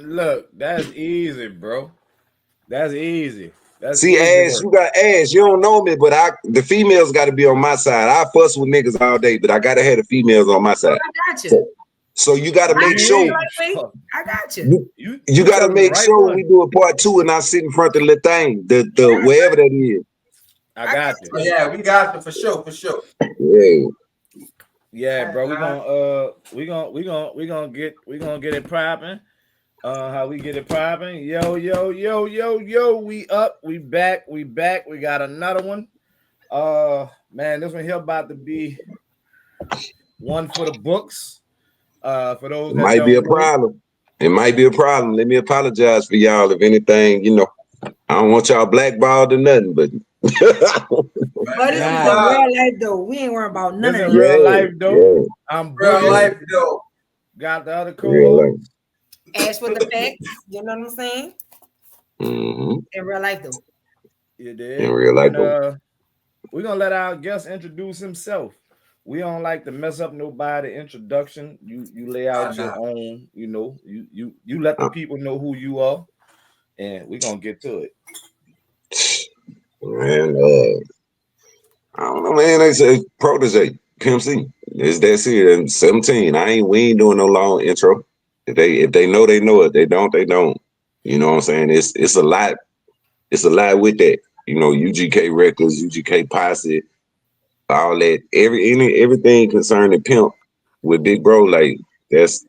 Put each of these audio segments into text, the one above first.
look, that's easy, bro. That's easy. That's See, easy Ash, work. you got Ash. You don't know me, but the females got to be on my side. I fuss with niggas all day, but I gotta have the females on my side. I got you. So you got to make sure. I got you. You got to telling the make right sure one. we do a part 2 and I sit in front of the thing, the wherever that is. I got you. Yeah, we got it for sure, for sure. Yeah. Yeah, bro. We gonna get it popping. How we get it popping? Yo. We up. We back. We got another one. Man, this one here about to be one for the books. For those It that might be a don't know. problem. It might be a problem. Let me apologize for y'all if anything, I don't want y'all blackballed or nothing, but But it's in real life though. We ain't worrying about none of that. In real life though. Yeah. I'm real life though. Got the other co-host. Ask for the facts. You know what I'm saying? Mm-hmm. In real life though. You did. In real life though. We're gonna let our guest introduce himself. We don't like to mess up nobody introduction. You lay out your own, you let the people know who you are, and we're gonna get to it. Man, I don't know, man. They say protege, PIMP C. It's that serious. I'm 17. We ain't doing no long intro. If they know, they know it. They don't, they don't. You know what I'm saying? It's a lot. It's a lot with that. UGK Records, UGK Posse, all that. Everything concerning Pimp with Big Bro, like that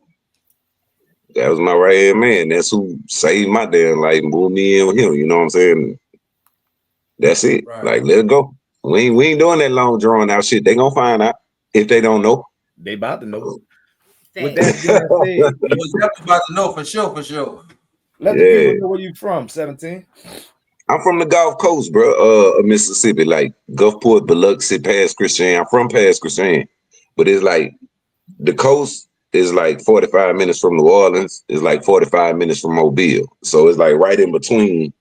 was my right hand man. That's who saved my damn life, moved me in with him. You know what I'm saying? That's it. Right. Like, let it go. We ain't doing that long drawn out shit. They gonna find out if they don't know. They about to know. With that being said, you about to know for sure. Let the people know where you from. 17. I'm from the Gulf Coast, bro, of Mississippi, like Gulfport, Biloxi, Pass Christian. I'm from Pass Christian, but it's like the coast is like 45 minutes from New Orleans. It's like 45 minutes from Mobile. So it's like right in between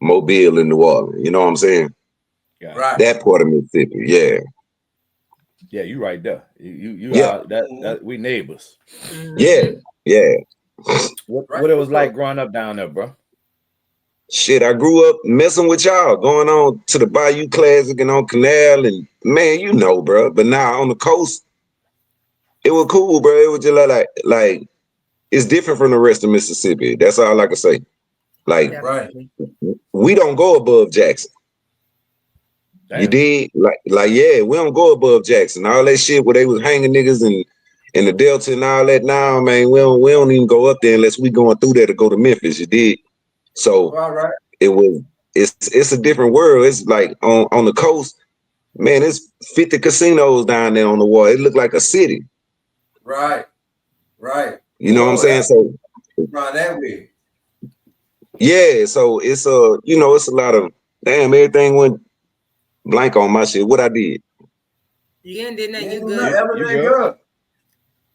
Mobile and New Orleans. You know what I'm saying? Yeah. Right. That part of Mississippi, yeah. Yeah, you right there. You yeah. That we neighbors. Yeah. What it was like growing up down there, bro? Shit, I grew up messing with y'all, going on to the Bayou Classic and on Canal, and man, bro. But now on the coast, it was cool, bro. It was just like it's different from the rest of Mississippi. That's all I can say. Like, we don't go above Jackson. Damn. You did yeah, we don't go above Jackson. All that shit where they was hanging niggas in the Delta and all that. Now, man, we don't even go up there unless we going through there to go to Memphis. You did. So it's a different world. It's like on the coast, man, it's 50 casinos down there on the wall. It looked like a city. Right. You know what I'm saying? So that way. Yeah, so it's it's a lot of everything went blank on my shit. What I did. You did nothing. You good. You good.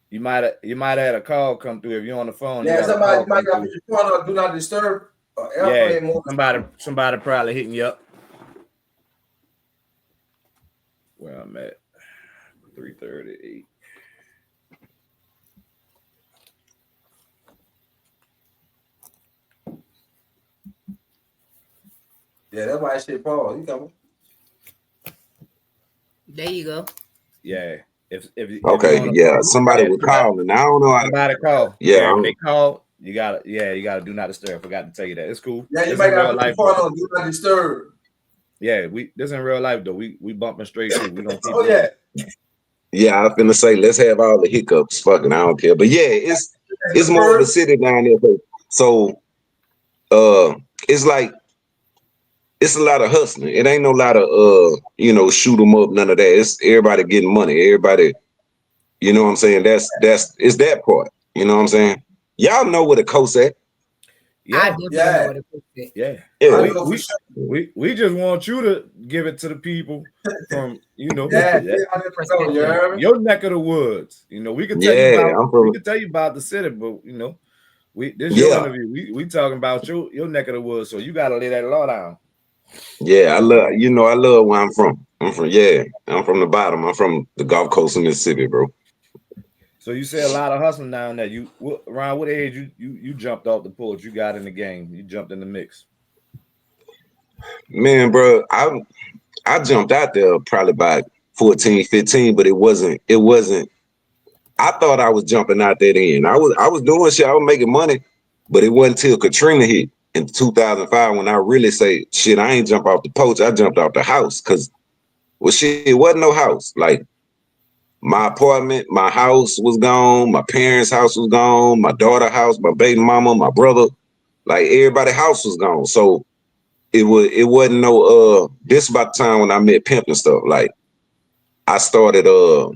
You might have had a call come through if you're on the phone. Yeah, somebody might got your phone on do not disturb. Yeah, somebody probably hitting you up. Where I'm at, 338. Yeah, that's why shit Paul. You coming? There you go. Yeah. If somebody would call, and I don't know how somebody call. Yeah, when they call, you gotta do not disturb. Forgot to tell you that. It's cool. Yeah, you might got to phone on do not disturb. Yeah, this in real life though. We bumping straight through. We gonna keep Yeah, I was finna say let's have all the hiccups. Fucking, I don't care. But yeah, it's more of a city down there. So it's like it's a lot of hustling. It ain't no lot of shoot them up, none of that. It's everybody getting money. Everybody, you know what I'm saying? It's that part. You know what I'm saying? Y'all know where the coast at. Yeah. Yeah. We just want you to give it to the people from your neck of the woods. We can tell you about the city, but this your interview. We talking about your neck of the woods, so you gotta lay that law down. Yeah, I love where I'm from. I'm from the bottom. I'm from the Gulf Coast of Mississippi, bro. So you say a lot of hustling down there. Around what age you jumped off the porch? You got in the game. You jumped in the mix. Man, bro, I jumped out there probably by 14, 15, but it wasn't. I thought I was jumping out there then. I was doing shit. I was making money, but it wasn't till Katrina hit in 2005 when I really say, shit, I ain't jump off the porch. I jumped off the house because, well, shit, it wasn't no house. Like, my apartment, my house was gone. My parents' house was gone. My daughter's house, my baby mama, my brother, like everybody's house was gone. So it wasn't no this about the time when I met Pimp and stuff. Like I started I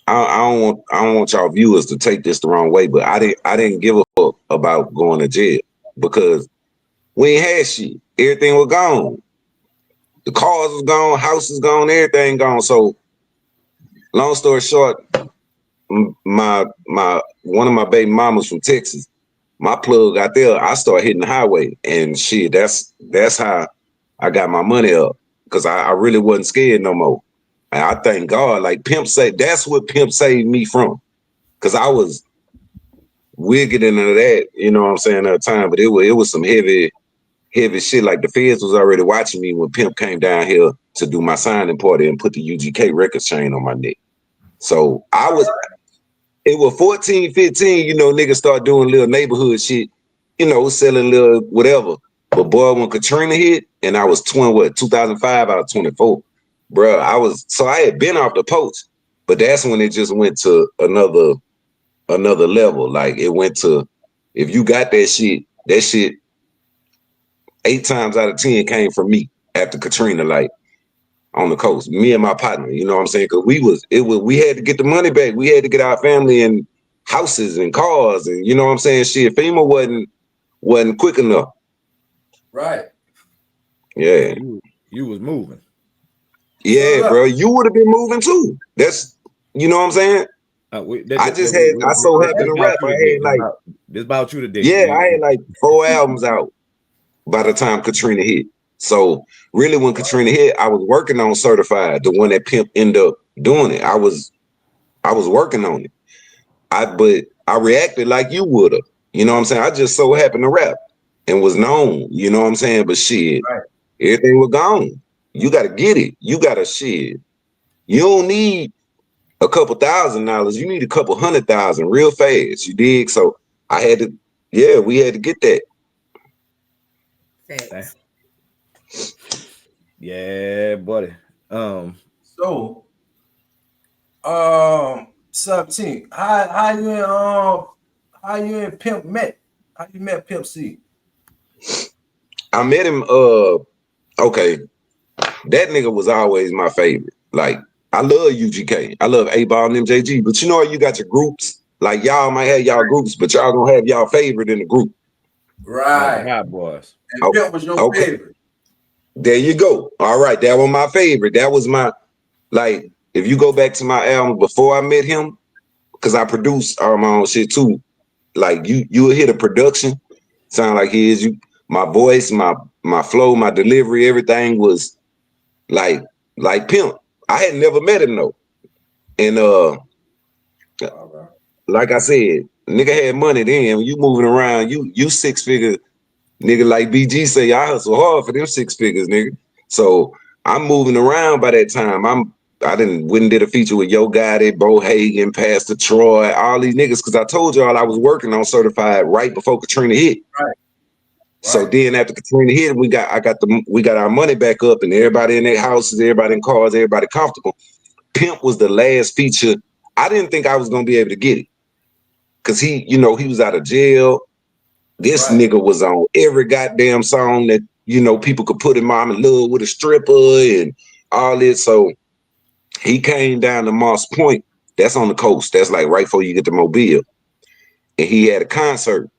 don't want y'all viewers to take this the wrong way, but I didn't give a fuck about going to jail because we ain't had shit. Everything was gone. The cars was gone, house was gone, everything gone. So long story short, my one of my baby mamas from Texas, my plug out there, I started hitting the highway and shit. That's how I got my money up because I really wasn't scared no more. And I thank God, like Pimp saved. That's what Pimp saved me from, because I was wicked into that, you know what I'm saying, at the time. But it was some heavy shit. Like the feds was already watching me when Pimp came down here to do my signing party and put the UGK records chain on my neck. So it was 14, 15, you know, niggas start doing little neighborhood shit, you know, selling little whatever. But boy, when Katrina hit and I was 2005 out of 24, bro, I had been off the porch, but that's when it just went to another level. Like it went to, if you got that shit 8 times out of 10 came from me after Katrina, like on the coast, me and my partner, you know what I'm saying? Cause we had to get the money back. We had to get our family and houses and cars and, you know what I'm saying? Shit, FEMA wasn't quick enough. Right. Yeah. You was moving. Yeah, bro. You would have been moving too. That's, you know what I'm saying? I so happened to rap. This about you today. Yeah, I had like 4 albums out by the time Katrina hit. So really when Katrina hit, I was working on Certified, the one that Pimp ended up doing it. I was working on it. But I reacted like you would have. You know what I'm saying? I just so happened to rap and was known, you know what I'm saying? But shit, everything was gone. You gotta get it. You gotta shit. You don't need a couple $1,000. You need a couple $100,000 real fast. You dig? So we had to get that. Thanks. Yeah, buddy. So 17. How you and Pimp met? How you met Pimp C? I met him, okay. That nigga was always my favorite. Like, I love UGK. I love A-Ball and MJG. But you know, you got your groups. Like, y'all might have y'all groups, but y'all gonna have y'all favorite in the group. Right. Hot boys. And Pimp was your favorite. There you go. All right, that was my favorite. That was my, like, if you go back to my album before I met him, because I produced all my own shit too. Like, you'll hear the production sound like his. My voice, my flow, my delivery, everything was like Pimp. I had never met him though. And like I said, nigga had money then. When you moving around, you 6 figure nigga, like BG say, I hustle hard for them 6 figures, nigga. So I'm moving around by that time. I went and did a feature with Yo Gotti, Bo Hagen, Pastor Troy, all these niggas, because I told y'all I was working on Certified right before Katrina hit. Right. So then after Katrina hit, we got our money back up, and everybody in their houses, everybody in cars, everybody comfortable. Pimp was the last feature. I didn't think I was gonna be able to get it, cause he was out of jail. This nigga was on every goddamn song that people could put him on in love with a stripper and all this. So he came down to Moss Point. That's on the coast. That's like right before you get to Mobile, and he had a concert.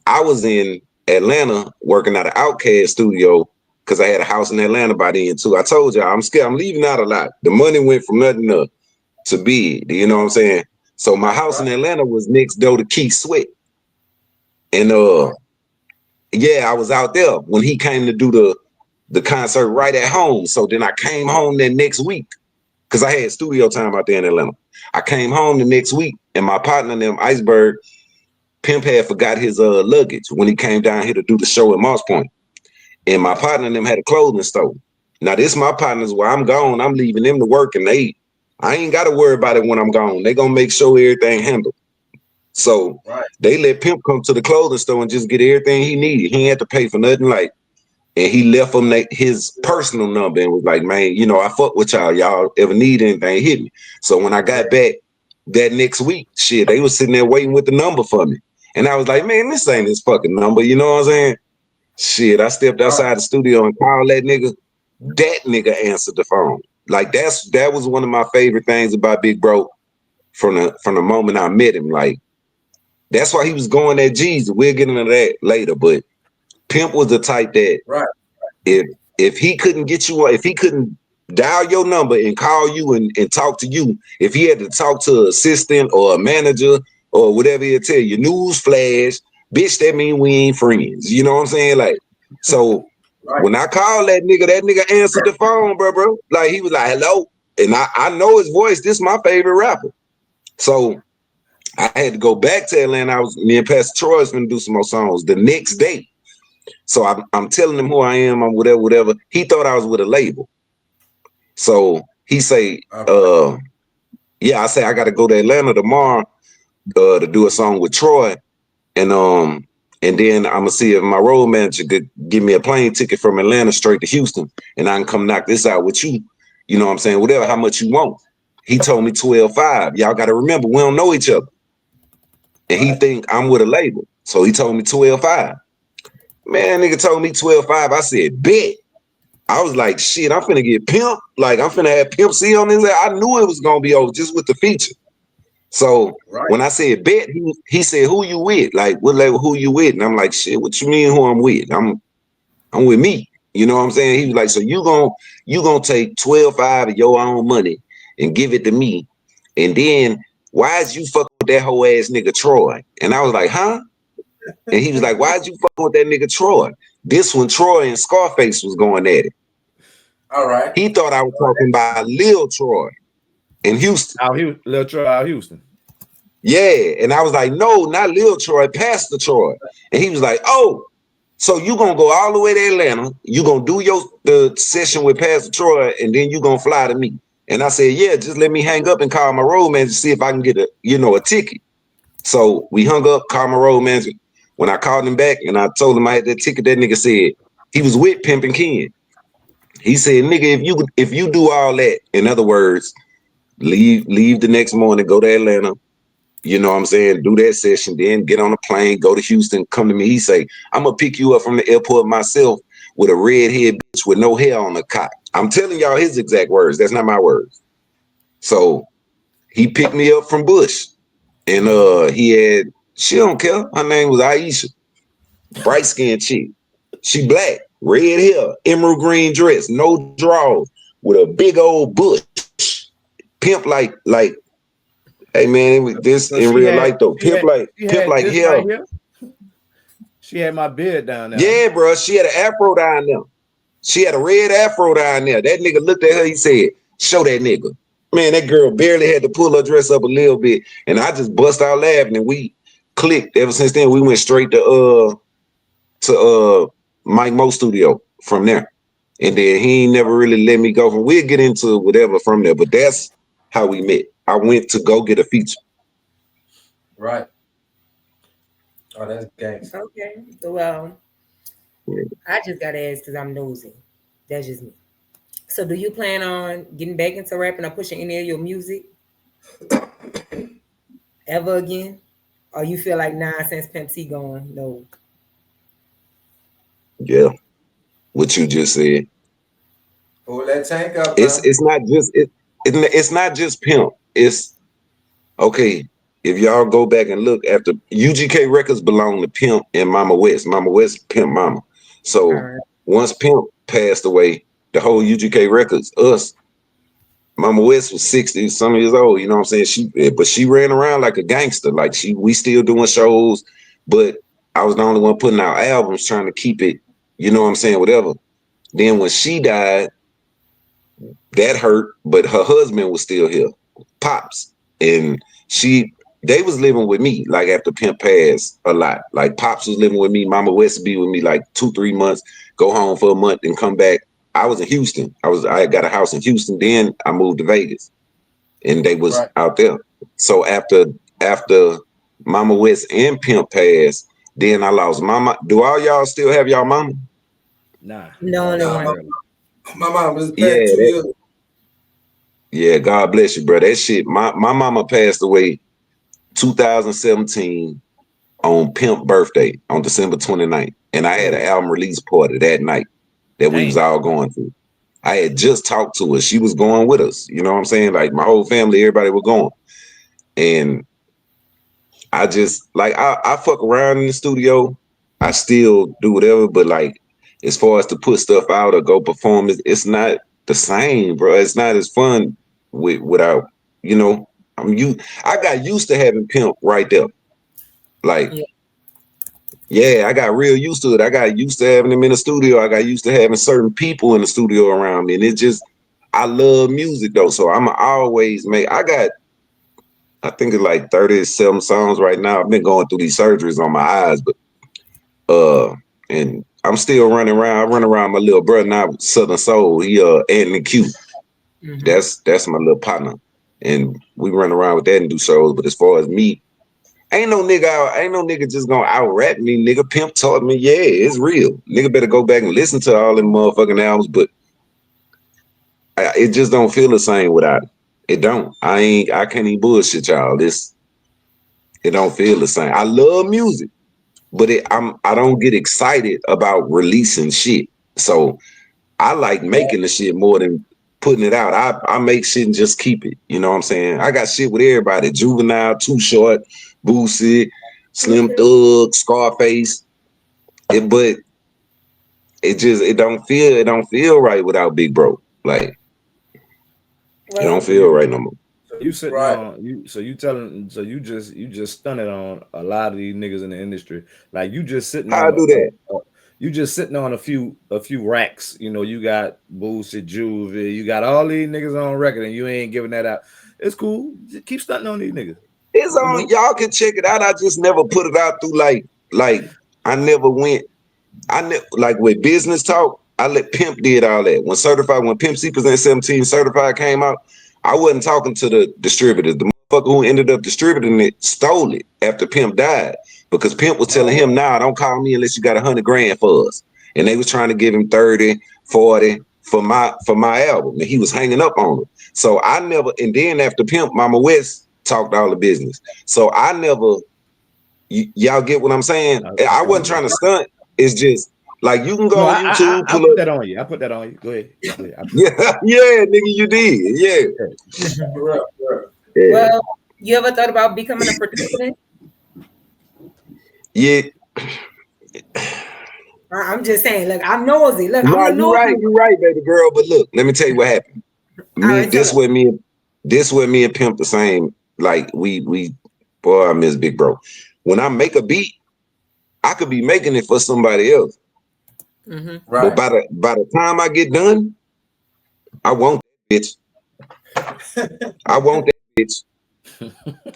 I was in Atlanta working at an Outkast studio because I had a house in Atlanta by then too. I told y'all I'm scared. I'm leaving out a lot. The money went from nothing to big. You know what I'm saying? So my house in Atlanta was next door to Keith Sweat. And yeah, I was out there when he came to do the concert right at home. So then I came home that next week because I had studio time out there in Atlanta. I came home the next week, and my partner, them Iceberg, Pimp had forgot his luggage when he came down here to do the show at Moss Point. And my partner and them had a clothing store. Now this my partners, while I'm gone, I'm leaving them to work, and I ain't got to worry about it when I'm gone. They gonna make sure everything handled. So they let Pimp come to the clothing store and just get everything he needed. He ain't had to pay for nothing, like, and he left him his personal number and was like, man, you know, I fuck with y'all. Y'all ever need anything, hit me. So when I got back that next week, shit, they was sitting there waiting with the number for me. And I was like, man, this ain't his fucking number. You know what I'm saying? Shit, I stepped outside the studio and called that nigga. That nigga answered the phone. Like that was one of my favorite things about Big Bro from the moment I met him. Like that's why he was going at Jeezy. We'll get into that later. But Pimp was the type that if he couldn't get you, if he couldn't dial your number and call you and talk to you, if he had to talk to an assistant or a manager or whatever he'll tell you, news flash, bitch, that mean we ain't friends. You know what I'm saying? Like, so when I called that nigga answered the phone, bro. Like he was like, hello. And I know his voice. This is my favorite rapper. So I had to go back to Atlanta. Me and Pastor Troy was gonna do some more songs the next day. So I'm telling him who I am, I'm whatever. He thought I was with a label. So he say, yeah, I say I gotta go to Atlanta tomorrow to do a song with Troy. And then I'm gonna see if my road manager could give me a plane ticket from Atlanta straight to Houston, and I can come knock this out with you. You know what I'm saying? Whatever, how much you want. He told me 12.5. Y'all got to remember, we don't know each other, and he think I'm with a label, so he told me 12.5. Man, nigga told me 12.5. I said, bet. I was like, shit, I'm finna get Pimp. Like, I'm finna have Pimp C on this. I knew it was gonna be over just with the feature. So when I said bet, he said, who you with? Like, what label, who you with? And I'm like, shit, what you mean who I'm with? I'm with me. You know what I'm saying? He was like, so you gonna take 12.5 of your own money and give it to me. And then why is you fucking with that whole ass nigga Troy? And I was like, huh? And he was like, why is you fucking with that nigga Troy? This one, Troy and Scarface was going at it. All right. He thought I was talking about Lil Troy in Houston. Lil Troy out Houston. Yeah, and I was like, no, not Lil Troy, Pastor Troy. And he was like, oh, so you gonna go all the way to Atlanta, you gonna do the session with Pastor Troy, and then you gonna fly to me. And I said, yeah, just let me hang up and call my road manager to see if I can get a ticket. So we hung up, called my road manager. When I called him back and I told him I had that ticket, that nigga said he was with Pimp and Ken. He said, nigga, if you do all that, in other words, leave the next morning, go to Atlanta, you know what I'm saying, do that session, then get on a plane, go to Houston, come to me. He say, I'm gonna pick you up from the airport myself with a redhead bitch with no hair on the cot. I'm telling y'all his exact words. That's not my words. So he picked me up from Bush, and she don't care. Her name was Aisha, bright skinned chick. She black, red hair, emerald green dress, no drawers, with a big old bush. Pimp like, hey man, this so in real life though. Pimp like hair. Right, she had my beard down there. Yeah, bro. She had an afro down there. She had a red afro down there. That nigga looked at her. He said, "Show that nigga." Man, that girl barely had to pull her dress up a little bit, and I just bust out laughing, and we clicked. Ever since then, we went straight to Mike Mo studio from there, and then he ain't never really let me go from. We'll get into whatever from there, but that's how we met. I went to go get a feature. Right. Oh, that's gangster. Okay. Well, I just gotta ask because I'm nosy. That's just me. So, do you plan on getting back into rapping or pushing any of your music ever again? Or you feel like since Pimp C gone, no? Yeah, what you just said. Pull that tank up. It's not just Pimp. It's okay. If y'all go back and look after UGK Records belong to Pimp and Mama West. Mama West, Pimp Mama. So once Pimp passed away, the whole UGK Records, us, Mama West was 60 some years old. You know what I'm saying? She ran around like a gangster. Like we still doing shows, but I was the only one putting out albums, trying to keep it. You know what I'm saying? Whatever. Then when she died, that hurt, but her husband was still here, Pops. and they was living with me like after Pimp passed a lot. Like Pops was living with me, Mama West would be with me like 2-3 months, go home for a month and come back. I was in Houston. I got a house in Houston. Then I moved to Vegas, and they was out there. So after Mama West and Pimp passed, then I lost Mama. Do all y'all still have y'all mama? Nah. No, my mom was Yeah, back 2 years. Yeah, God bless you, bro. That shit. My mama passed away 2017 on Pimp birthday on December 29th. And I had an album release party that night that we was all going to. I had just talked to her. She was going with us. You know what I'm saying? Like my whole family, everybody was going. And I just like I fuck around in the studio. I still do whatever, but like as far as to put stuff out or go perform, it's not the same, bro. It's not as fun without, you know. I got used to having Pimp right there. Like, yeah, I got real used to it. I got used to having him in the studio. I got used to having certain people in the studio around me. And it just, I love music though. So I'm always I think it's like 37 songs right now. I've been going through these surgeries on my eyes, but and I'm still running around. I run around my little brother now with Southern Soul. He Anthony Q. That's my little partner. And we run around with that and do shows. But as far as me, ain't no nigga just gonna out rap me. Nigga Pimp taught me, yeah, it's real. Nigga better go back and listen to all them motherfucking albums, but it just don't feel the same without it. It don't. I can't even bullshit y'all. It don't feel the same. I love music, but I don't get excited about releasing shit. So I like making the shit more than putting it out. I make shit and just keep it. You know what I'm saying? I got shit with everybody. Juvenile, Too Short, Boosie, Slim Thug, Scarface. But it don't feel right without Big Bro. Like it don't feel right no more. So you sitting on you just stunted on a lot of these niggas in the industry. Like you just sitting How I on do that? you just sitting on a few racks. You know, you got Boosie, Juvie, you got all these niggas on record, and you ain't giving that out. It's cool. Just keep stunting on these niggas. It's on. You know? Y'all can check it out. I just never put it out through like I never went. Like with business talk. I let Pimp did all that. When Pimp C Present 17 Certified came out, I wasn't talking to the distributors. The motherfucker who ended up distributing it stole it after Pimp died because Pimp was telling him, nah, don't call me unless you got 100 grand for us. And they was trying to give him 30, 40 for my album. And he was hanging up on it. So I never, and then after Pimp, Mama West talked all the business. So I never, y'all get what I'm saying? I wasn't trying to stunt. It's just like you can go on YouTube, I put that on you. I put that on you. Go ahead. Yeah, nigga, you did. Yeah. Well, you ever thought about becoming a producer? Yeah. I'm just saying, look, I'm nosy. Look, No, I'm the nosy. you're right, baby girl. But look, let me tell you what happened. This way me and Pimp the same. Like we boy, I miss Big Bro. When I make a beat, I could be making it for somebody else. But by the time I get done, I want that bitch. I want that bitch.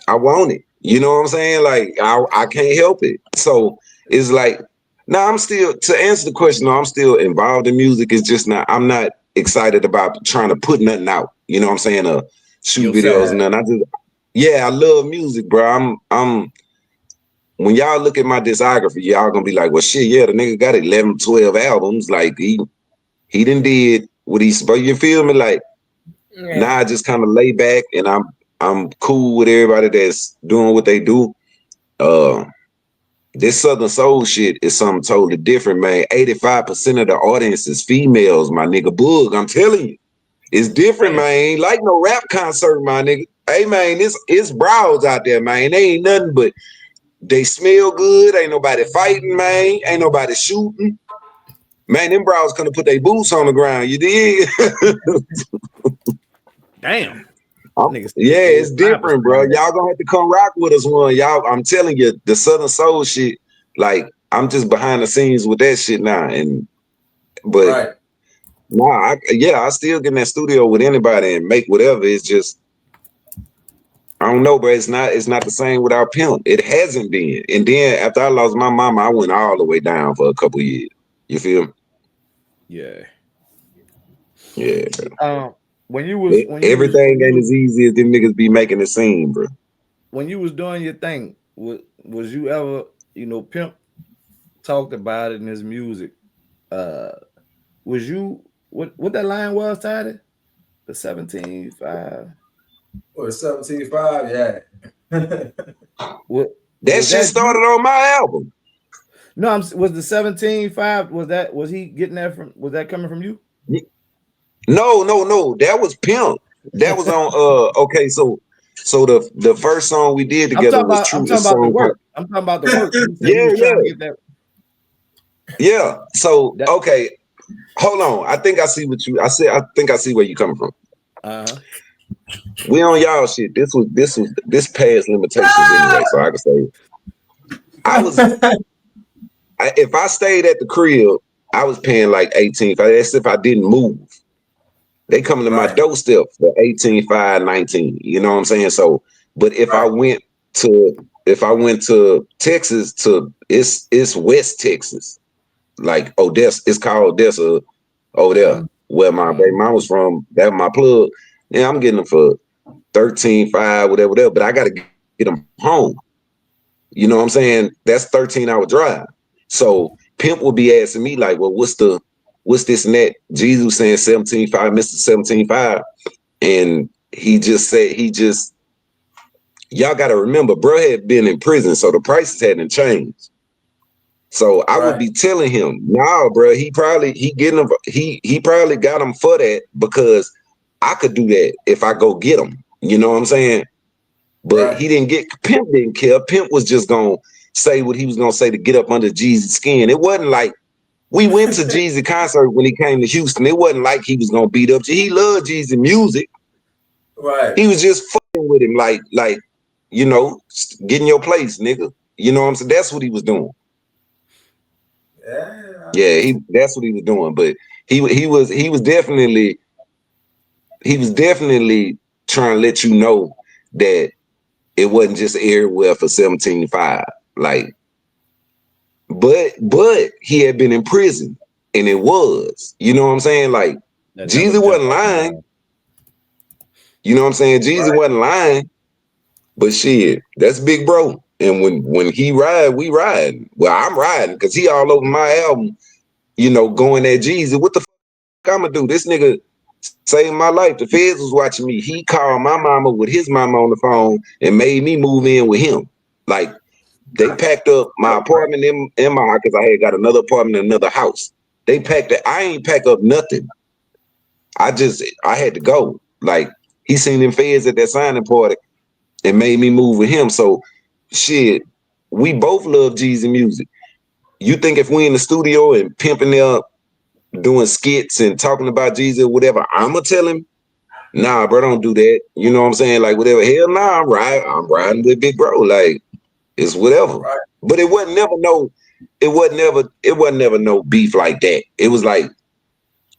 I want it. You know what I'm saying? Like I can't help it. So it's like now I'm still to answer the question. I'm still involved in music. It's just not. I'm not excited about trying to put nothing out. You know what I'm saying? Shoot videos and nothing. I love music, bro. I'm. When y'all look at my discography, y'all gonna be like, well, shit, yeah, the nigga got 11, 12 albums. Like he done did what he's supposed. You feel me? Like now I just kind of lay back and I'm cool with everybody that's doing what they do. This Southern Soul shit is something totally different, man. 85% of the audience is females, my nigga. Boog, I'm telling you. It's different, man. Ain't like no rap concert, my nigga. Hey, man, it's brows out there, man. They ain't nothing but they smell good. Ain't nobody fighting, man. Ain't nobody shooting. Man, them brows gonna put their boots on the ground. You dig? Damn. Yeah, it's different, bro. Y'all gonna have to come rock with us one. Y'all, I'm telling you, the Southern Soul shit, like I'm just behind the scenes with that shit now. But I still get in that studio with anybody and make whatever. It's just I don't know, but it's not the same without Pimp. It hasn't been. And then after I lost my mama, I went all the way down for a couple years. You feel me? Yeah. Yeah. When you was Everything ain't as easy as them niggas be making it seem, bro. when you was doing your thing, was you ever, Pimp talked about it in his music? Uh, was you what that line was, Tidy? The 17.5. Or 17.5, yeah. What That was shit that started you? on my album. No, was the 17.5? Was he getting that from? Was that coming from you? No. That was Pimp. That was on okay, so the first song we did together was I'm True. talking This about the song called work. I'm talking about the work. He said he Yeah, was trying to yeah, get that. yeah. So That okay, hold on. I think I see what you I said I think I see where you coming from. uh-huh. We on y'all shit. This past limitations anyway, so I can say I was if I stayed at the crib, I was paying like 18. That's if I didn't move. They coming to my Right, doorstep for 18, 5, 19. You know what I'm saying? So, but right. if I went to Texas to it's West Texas, like Odessa, it's called Odessa over there, Mm-hmm. where my baby mom was from. That my plug. Yeah, I'm getting them for 13, 5, whatever. But I gotta get them home. You know what I'm saying? That's 13-hour drive. So Pimp will be asking me like, well, what's this and that? Jesus saying 17.5, Mr. 17.5. And y'all gotta remember, bro had been in prison, so the prices hadn't changed. So I would Right, be telling him, nah, bro, he probably got him for that because I could do that if I go get him. You know what I'm saying? But right. he didn't get Pimp didn't care. Pimp was just gonna say what he was gonna say to get up under Jeezy's skin. It wasn't like we went to Jeezy concert when he came to Houston. It wasn't like he was gonna beat up. He loved Jeezy music. Right. He was just fucking with him, like getting your place, nigga. You know what I'm saying? That's what he was doing. Yeah. Yeah, that's what he was doing. But he was definitely trying to let you know that it wasn't just everywhere for 17.5. Like, but he had been in prison, and it was. You know what I'm saying? Like, That never Jeezy jumped wasn't off the lying. line. You know what I'm saying? Jeezy Right. wasn't lying. But shit, that's big bro. And when he ride, we ride. Well, I'm riding because he all over my album, going at Jeezy. What the fuck I'ma do? This nigga saved my life. The feds was watching me. He called my mama with his mama on the phone and made me move in with him. Like, they packed up my apartment in my because I had got another apartment in another house. They packed it. I ain't pack up nothing. I had to go. Like, he seen them feds at that signing party and made me move with him. So shit, we both love Jeezy music. You think if we in the studio and pimping up, doing skits and talking about Jeezy or whatever, I'ma tell him, nah, bro, don't do that. You know what I'm saying? Like whatever. Hell nah, I'm riding with big bro. Like it's whatever. Right. But it wasn't never no beef like that. It was like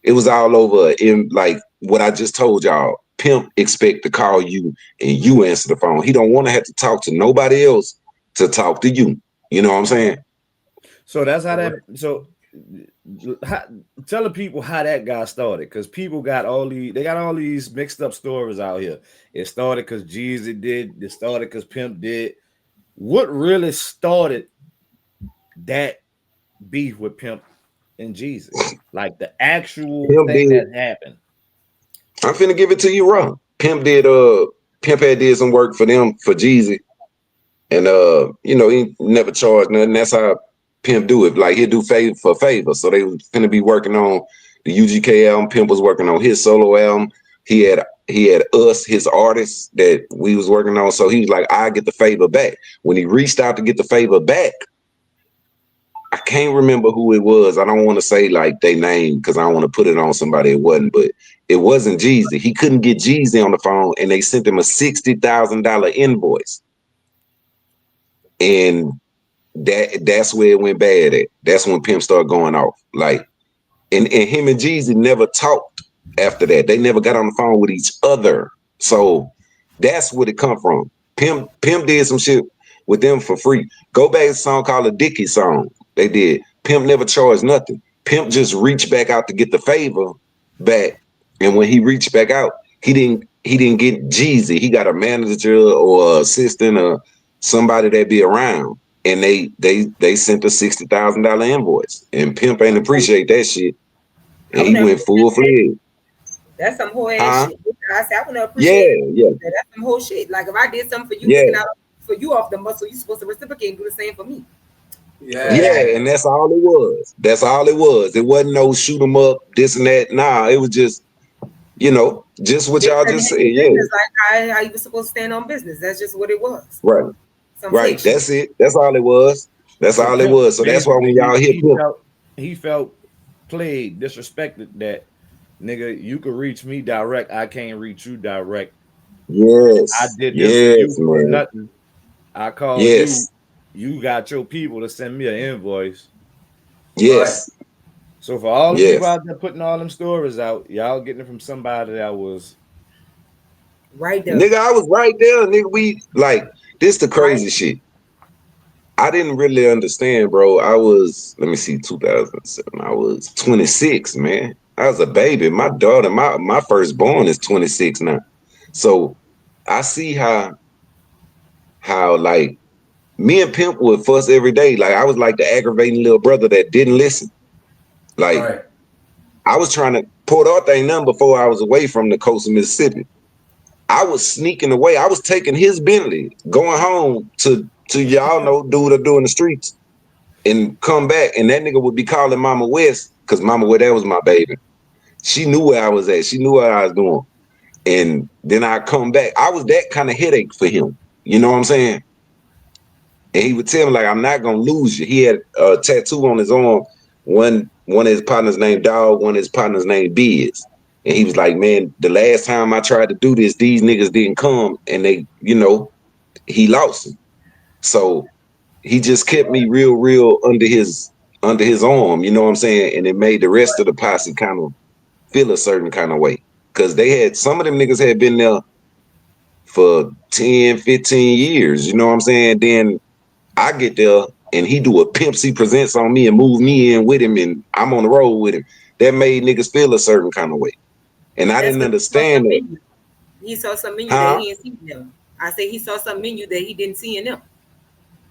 it was all over in like what I just told y'all. Pimp expect to call you and you answer the phone. He don't want to have to talk to nobody else to talk to you. You know what I'm saying? So that's how that. Correct. So how, tell the people how that got started, because people got all these mixed up stories out here. It started because Jeezy did. It started because Pimp did. What really started that beef with Pimp and Jeezy? Like the actual Pimp thing did. that happened. I'm finna give it to you raw. Pimp had did some work for them for Jeezy. And he never charged nothing. That's how Pimp do it. Like he'll do favor for favor. So they was finna be working on the UGK album. Pimp was working on his solo album. He had us, his artists that we was working on. So he was like, I get the favor back. When he reached out to get the favor back, I can't remember who it was. I don't want to say like they name because I don't want to put it on somebody it wasn't, but it wasn't Jeezy. He couldn't get Jeezy on the phone and they sent him a $60,000 invoice. And that's where it went bad at. That's when Pimp started going off. Like, and him and Jeezy never talked after that. They never got on the phone with each other. So That's what it come from. Pimp did some shit with them for free. Go back to a song called a Dickie song. They did. Pimp never charged nothing. Pimp just reached back out to get the favor back. And when he reached back out, he didn't get Jeezy. He got a manager or assistant or somebody that be around. And they sent a $60,000 invoice. And Pimp ain't appreciate that shit. I And would he never went full fledged. That's some whole ass Huh? shit. I said I wouldn't Yeah, appreciate yeah, that. That's some whole shit. Like if I did something for you, yeah. looking out for you off the muscle, you supposed to reciprocate and do the same for me. So Yeah. Yeah, and that's all it was. That's all it was. It wasn't no shoot 'em up, this and that. Nah, it was just, just what just y'all letting just it said. be Yeah, business, like how you was supposed to stand on business. That's just what it was. right, Some fake right. shit. That's it. That's all it was. That's So all it Pimp was. So that's why basically when y'all hear Pimp, he felt played, disrespected that nigga, you could reach me direct, I can't reach you direct. I yes, did this for yes, you for man, nothing. I called you, yes, you got your people to send me an invoice. Right. yes, So for all the people yes. out there putting all them stories out, y'all getting it from somebody that was Right there. Nigga, I was right there, nigga. We like this the Right. crazy shit. I didn't really understand, bro. I was, let me see, 2007. I was 26, man. I was a baby. My daughter, my firstborn is 26 now. So I see how like me and Pimp would fuss every day. Like I was like the aggravating little brother that didn't listen. Like Right. I was trying to Port Arthur ain't nothing before I was away from the coast of Mississippi. I was sneaking away. I was taking his Bentley, going home to y'all know, do what I do in the streets. And come back, and that nigga would be calling Mama West, because Mama West, that was my baby. She knew where I was at. She knew what I was doing. And then I come back. I was that kind of headache for him. You know what I'm saying? And he would tell me, like, I'm not gonna lose you. He had a tattoo on his arm. One of his partners named Dog, one of his partners named Biz. And he was like, man, the last time I tried to do this, these niggas didn't come, and he lost them. So he just kept me real under his arm, you know what I'm saying? And it made the rest of the posse kind of feel a certain kind of way. Cause they had some of them niggas had been there for 10, 15 years, you know what I'm saying? Then I get there and he do a Pimp C presents on me and move me in with him and I'm on the road with him. That made niggas feel a certain kind of way. And I That's didn't because he saw understand some that. menu. He saw some menu that Huh? he didn't see in them. I say he saw some menu that he didn't see in them.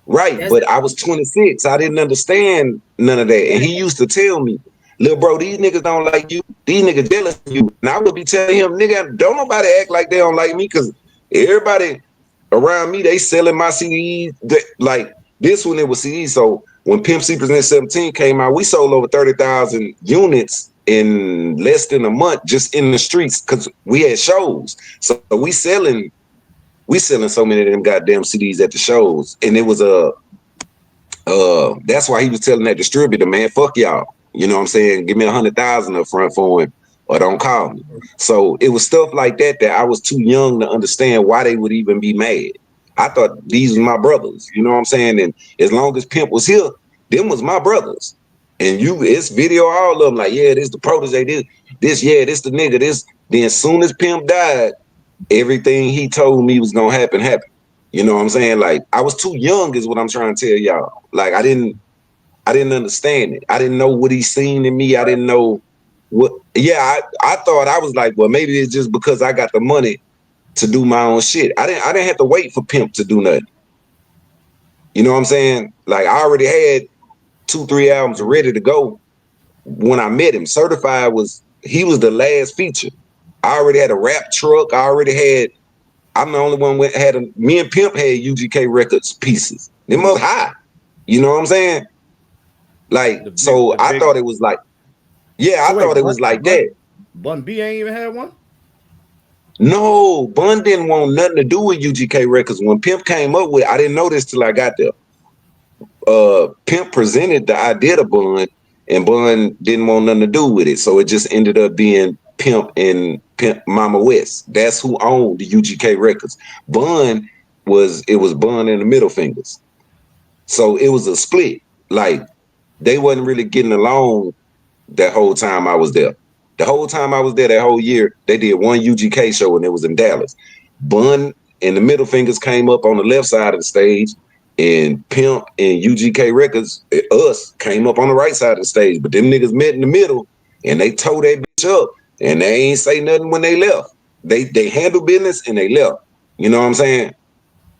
Right, That's but I was 26. I didn't understand none of that. And he used to tell me, little bro, these niggas don't like you. These niggas jealous of you. And I would be telling him, nigga, don't nobody act like they don't like me because everybody around me, they selling my CDs. Like this one, it was CDs. So when Pimp C Present 17 came out, we sold over 30,000 units in less than a month just in the streets because we had shows. So we selling so many of them goddamn CDs at the shows. And it was that's why he was telling that distributor, man, fuck y'all. You know what I'm saying? Give me 100,000 up front for him or don't call me. So it was stuff like that I was too young to understand why they would even be mad. I thought these was my brothers, you know what I'm saying? And as long as Pimp was here, them was my brothers. And it's video all of them like, yeah, this the protege, this the nigga, this. Then soon as Pimp died, everything he told me was gonna happen. You know what I'm saying? Like I was too young, is what I'm trying to tell y'all. Like I didn't understand it. I didn't know what he seen in me. I didn't know what. Yeah, I thought I was like, well, maybe it's just because I got the money to do my own shit. I didn't have to wait for Pimp to do nothing. You know what I'm saying? Like I already had 2, 3 albums ready to go when I met him. Certified he was the last feature. I already had a rap truck. I'm the only one me and Pimp had UGK Records pieces. Them was high. You know what I'm saying? Like, so the I big. thought it was like, yeah, So I wait, thought it was like that. Bun B ain't even had one. No, Bun didn't want nothing to do with UGK Records. When Pimp came up with, I didn't know this till I got there. Pimp presented the idea to Bun, and Bun didn't want nothing to do with it. So it just ended up being Pimp and Pimp Mama West. That's who owned the UGK Records. Bun was Bun and the Middle Fingers. So it was a split. Like they wasn't really getting along that whole time I was there. The whole time I was there, that whole year, they did one UGK show and it was in Dallas. Bun and the middle fingers came up on the left side of the stage, and Pimp and UGK Records, us, came up on the right side of the stage. But them niggas met in the middle, and they tore that bitch up, and they ain't say nothing when they left. They handled business and they left. You know what I'm saying?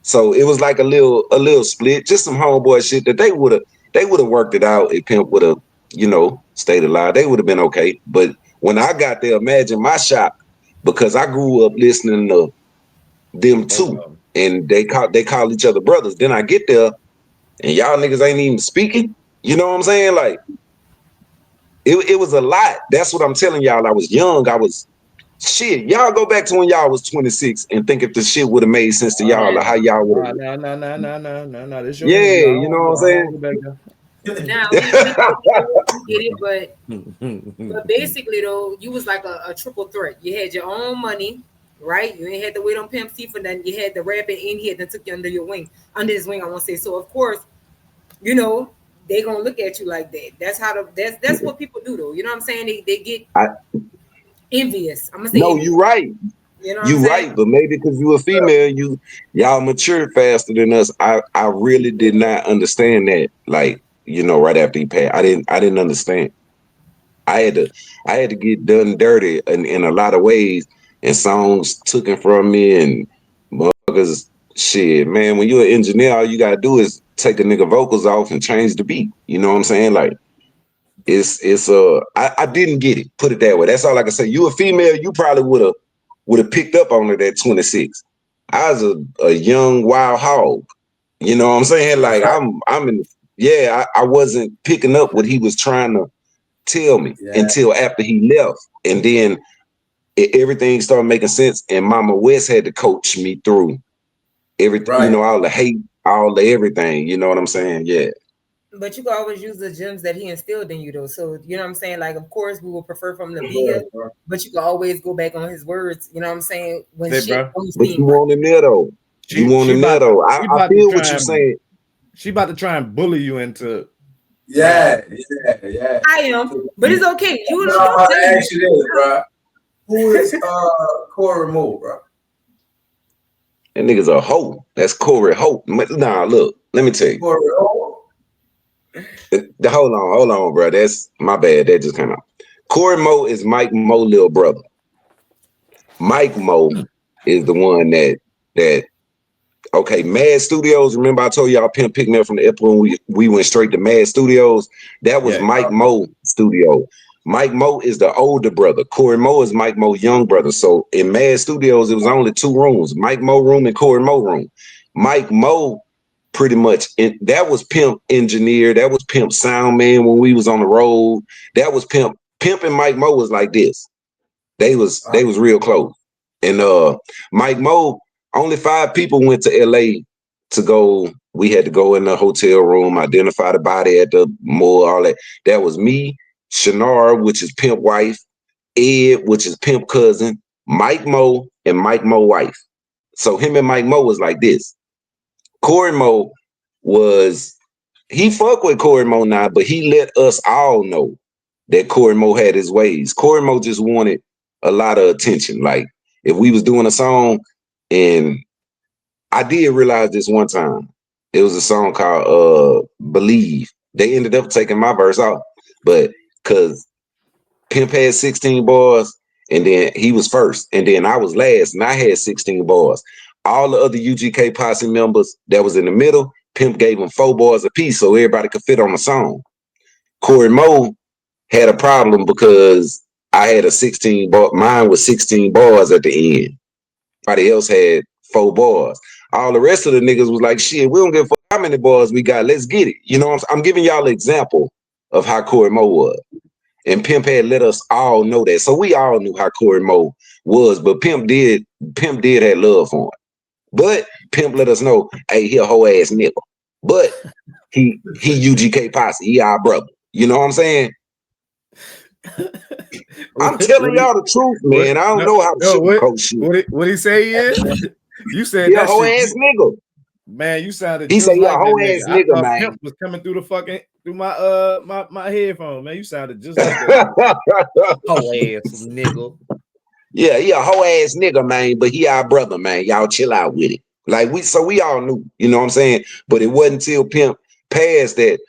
So it was like a little split, just some homeboy shit that they would have worked it out if Pimp would have, stayed alive. They would have been okay. But when I got there, imagine my shock, because I grew up listening to them too, and they call each other brothers. Then I get there, and y'all niggas ain't even speaking. You know what I'm saying? Like it was a lot. That's what I'm telling y'all. I was young. I was shit. Y'all go back to when y'all was 26 and think if the shit would have made sense to y'all or how y'all would have. No. This your Yeah, interview. you know what I'm saying? Now we get it, but basically though, you was like a triple threat. You had your own money, right? You ain't had to wait on Pimp C for nothing. You had the rapping in here that took you under his wing. I want to say so. Of course, they gonna look at you like that. That's how that's what people do though. You know what I'm saying? They get envious. I'm gonna say no, envious. you right. You know what You I'm saying? right, but maybe because you a female, y'all matured faster than us. I really did not understand that. Like, right after he passed, I didn't understand. I had to get done dirty in a lot of ways, and songs taken from me, and motherfuckers, shit, man. When you're an engineer, all you gotta do is take a nigga vocals off and change the beat. You know what I'm saying? Like, I didn't get it. Put it that way. That's all I can say. You a female, you probably would have picked up on it at 26. I was a young wild hog. You know what I'm saying? Like I wasn't picking up what he was trying to tell me until after he left. And then everything started making sense. And Mama West had to coach me through everything, all the hate, all the everything. You know what I'm saying? Yeah. But you can always use the gems that he instilled in you, though. So you know what I'm saying. Like, of course, we would prefer for him to be here, but you can always go back on his words. You know what I'm saying? When Hey, shit bro. don't But seem you right. want him there though. You want him there though. I feel what you're saying. She about to try and bully you into. Yeah. I am, but it's okay. You I'm about to ask you this, bro. Who is Corey Moore, bro? That nigga's a hoe. That's Corey Hope. Nah, look, let me tell you. Corey Moore? Hold on, bro. That's my bad. That just came out. Corey Moe is Mike Moe little brother. Mike Moe is the one that okay, Mad Studios. Remember I told y'all Pimp picked me up from the airport when we went straight to Mad Studios? That was Mike Moe studio. Mike Moe is the older brother. Corey Moe is Mike Moe young brother. So in Mad Studios, it was only 2 rooms, Mike Moe room and Corey Moe room. Mike Moe pretty much, that was Pimp engineer. That was Pimp sound man when we was on the road. That was Pimp. Pimp and Mike Moe was like this. They was real close. And Mike Moe, only 5 people went to LA to go. We had to go in the hotel room, identify the body at the morgue, all that. That was me, Shannara, which is Pimp wife, Ed, which is Pimp cousin, Mike Moe, and Mike Moe wife. So him and Mike Moe was like this. Corey Moe he fuck with Corey Moe now, but he let us all know that Corey Moe had his ways. Corey Moe just wanted a lot of attention. Like if we was doing a song, and I did realize this one time, it was a song called Believe. They ended up taking my verse off, but because Pimp had 16 bars, and then he was first, and then I was last, and I had 16 bars. All the other UGK posse members that was in the middle, Pimp gave them 4 bars apiece so everybody could fit on the song. Corey Moe had a problem because I had a 16 bar, mine was 16 bars at the end. Everybody else had 4 bars. All the rest of the niggas was like, shit, we don't give a fuck how many bars we got, let's get it. You know, I'm giving y'all an example of how Corey Moe was. And Pimp had let us all know that. So we all knew how Corey Moe was, but Pimp did have love for him. But Pimp let us know, hey, he a whole ass nigga. But he UGK posse, he our brother. You know what I'm saying? I'm telling y'all the truth, man. I don't know how to sugarcoat shit. What he say is? You said he that a whole shit. ass nigga. Man, you sounded he just said, like a that whole nigga. ass I nigga, thought man. Pimp was coming through my headphone, man. You sounded just like that nigga. Whole ass nigga. Yeah, he a whole ass nigga, man, but he our brother, man. Y'all chill out with it. Like we all knew, you know what I'm saying? But it wasn't until Pimp passed that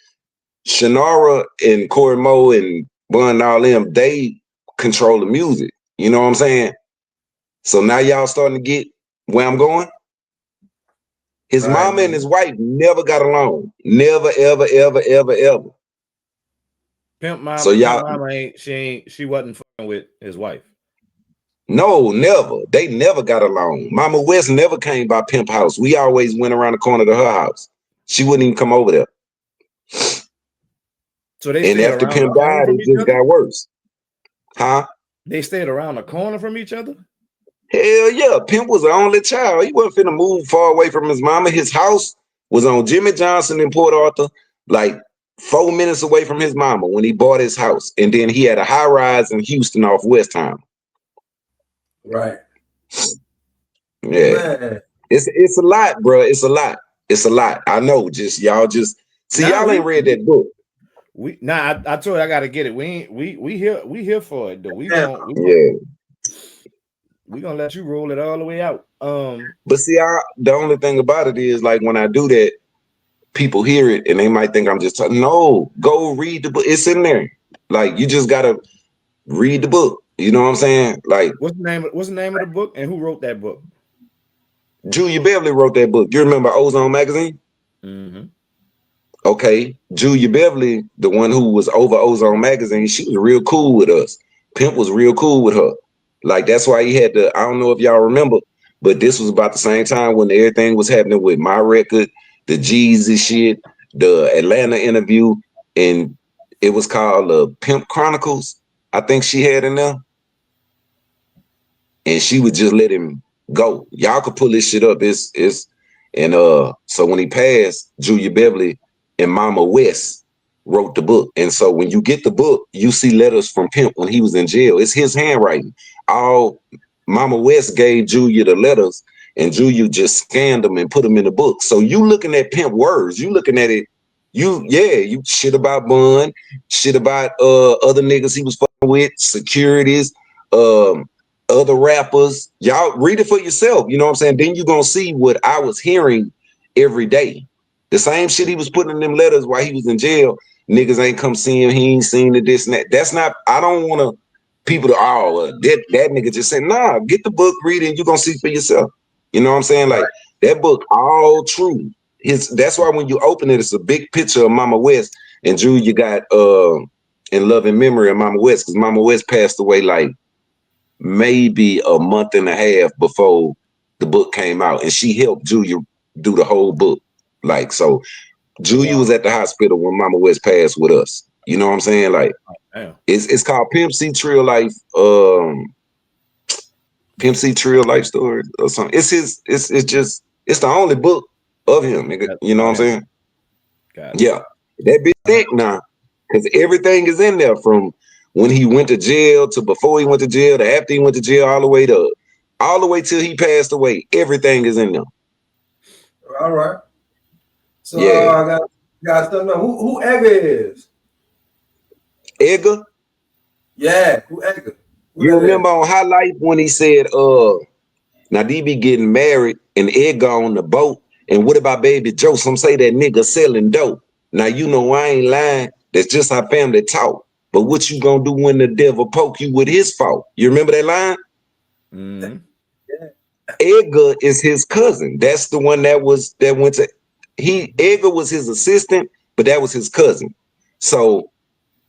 Shannara and Corey Mo and Bun and all them, they control the music. You know what I'm saying? So now y'all starting to get where I'm going. His Right. mama and his wife never got along. Never, ever, ever, ever, ever. Pimp So mama ain't she wasn't fucking with his wife. no, never. They never got along. Mama West never came by Pimp house. We always went around the corner to her house. She wouldn't even come over there. So they And stayed after around the Pimp corner died, from it each just other? got worse. Huh? They stayed around the corner from each other? Hell yeah. Pimp was the only child. He wasn't finna move far away from his mama. His house was on Jimmy Johnson in Port Arthur, like 4 minutes away from his mama when he bought his house. And then he had a high rise in Houston off West Time. Right. Yeah. Man. It's a lot, bro. It's a lot. It's a lot. I know. Just y'all just see y'all ain't read that book. I told you I gotta get it. We here for it though. Yeah. We gonna let you roll it all the way out. But see, the only thing about it is like when I do that, people hear it and they might think I'm just talking. No, go read the book. It's in there. Like you just gotta read the book. You know what I'm saying? Like what's the name of the book and who wrote that book? Julia Beverly wrote that book. You remember Ozone Magazine? Mm-hmm. Okay. Julia Beverly, the one who was over Ozone Magazine, she was real cool with us. Pimp was real cool with her. Like that's why he had to, I don't know if y'all remember, but this was about the same time when everything was happening with my record, the Jeezy shit, the Atlanta interview, and it was called Pimp Chronicles. I think she had in there. And she would just let him go. Y'all could pull this shit up. And so when he passed, Julia Beverly and Mama West wrote the book. And so when you get the book, you see letters from Pimp when he was in jail. It's his handwriting. All Mama West gave Julia the letters, and Julia just scanned them and put them in the book. So you looking at Pimp words, you looking at it. You shit about Bun, shit about other niggas he was fucking with, securities, other rappers. Y'all read it for yourself. You know what I'm saying? Then you're gonna see what I was hearing every day. The same shit he was putting in them letters while he was in jail. Niggas ain't come see him. He ain't seen the this and that. That's not. I don't want to people to that nigga just say nah. Get the book, read it, and you're gonna see for yourself. You know what I'm saying? Like that book, all true. That's why when you open it, it's a big picture of Mama West and Drew. You got in love and memory of Mama West because Mama West passed away like maybe a month and a half before the book came out, and she helped Julia do the whole book. Like so, Julia was at the hospital when Mama West passed with us. You know what I'm saying? Like it's called Pimp C Trill Life. Pimp C Trill Life Story or something. It's his. It's the only book of him. Nigga. You know what I'm saying? Yeah, that bitch thick now, because everything is in there from when he went to jail to before he went to jail to after he went to jail, all the way till he passed away. Everything is in there. All right. So Yeah. I got something. Who Edgar is? Edgar? Yeah, who Edgar? Who You that remember is? on High Life when he said, now they be getting married and Edgar on the boat. And what about baby Joe? Some say that nigga selling dope. Now you know I ain't lying. That's just how family talk. But what you gonna do when the devil poke you with his fault? You remember that line? Mm-hmm. Edgar is his cousin. That's the one that went to Edgar was his assistant, but that was his cousin. So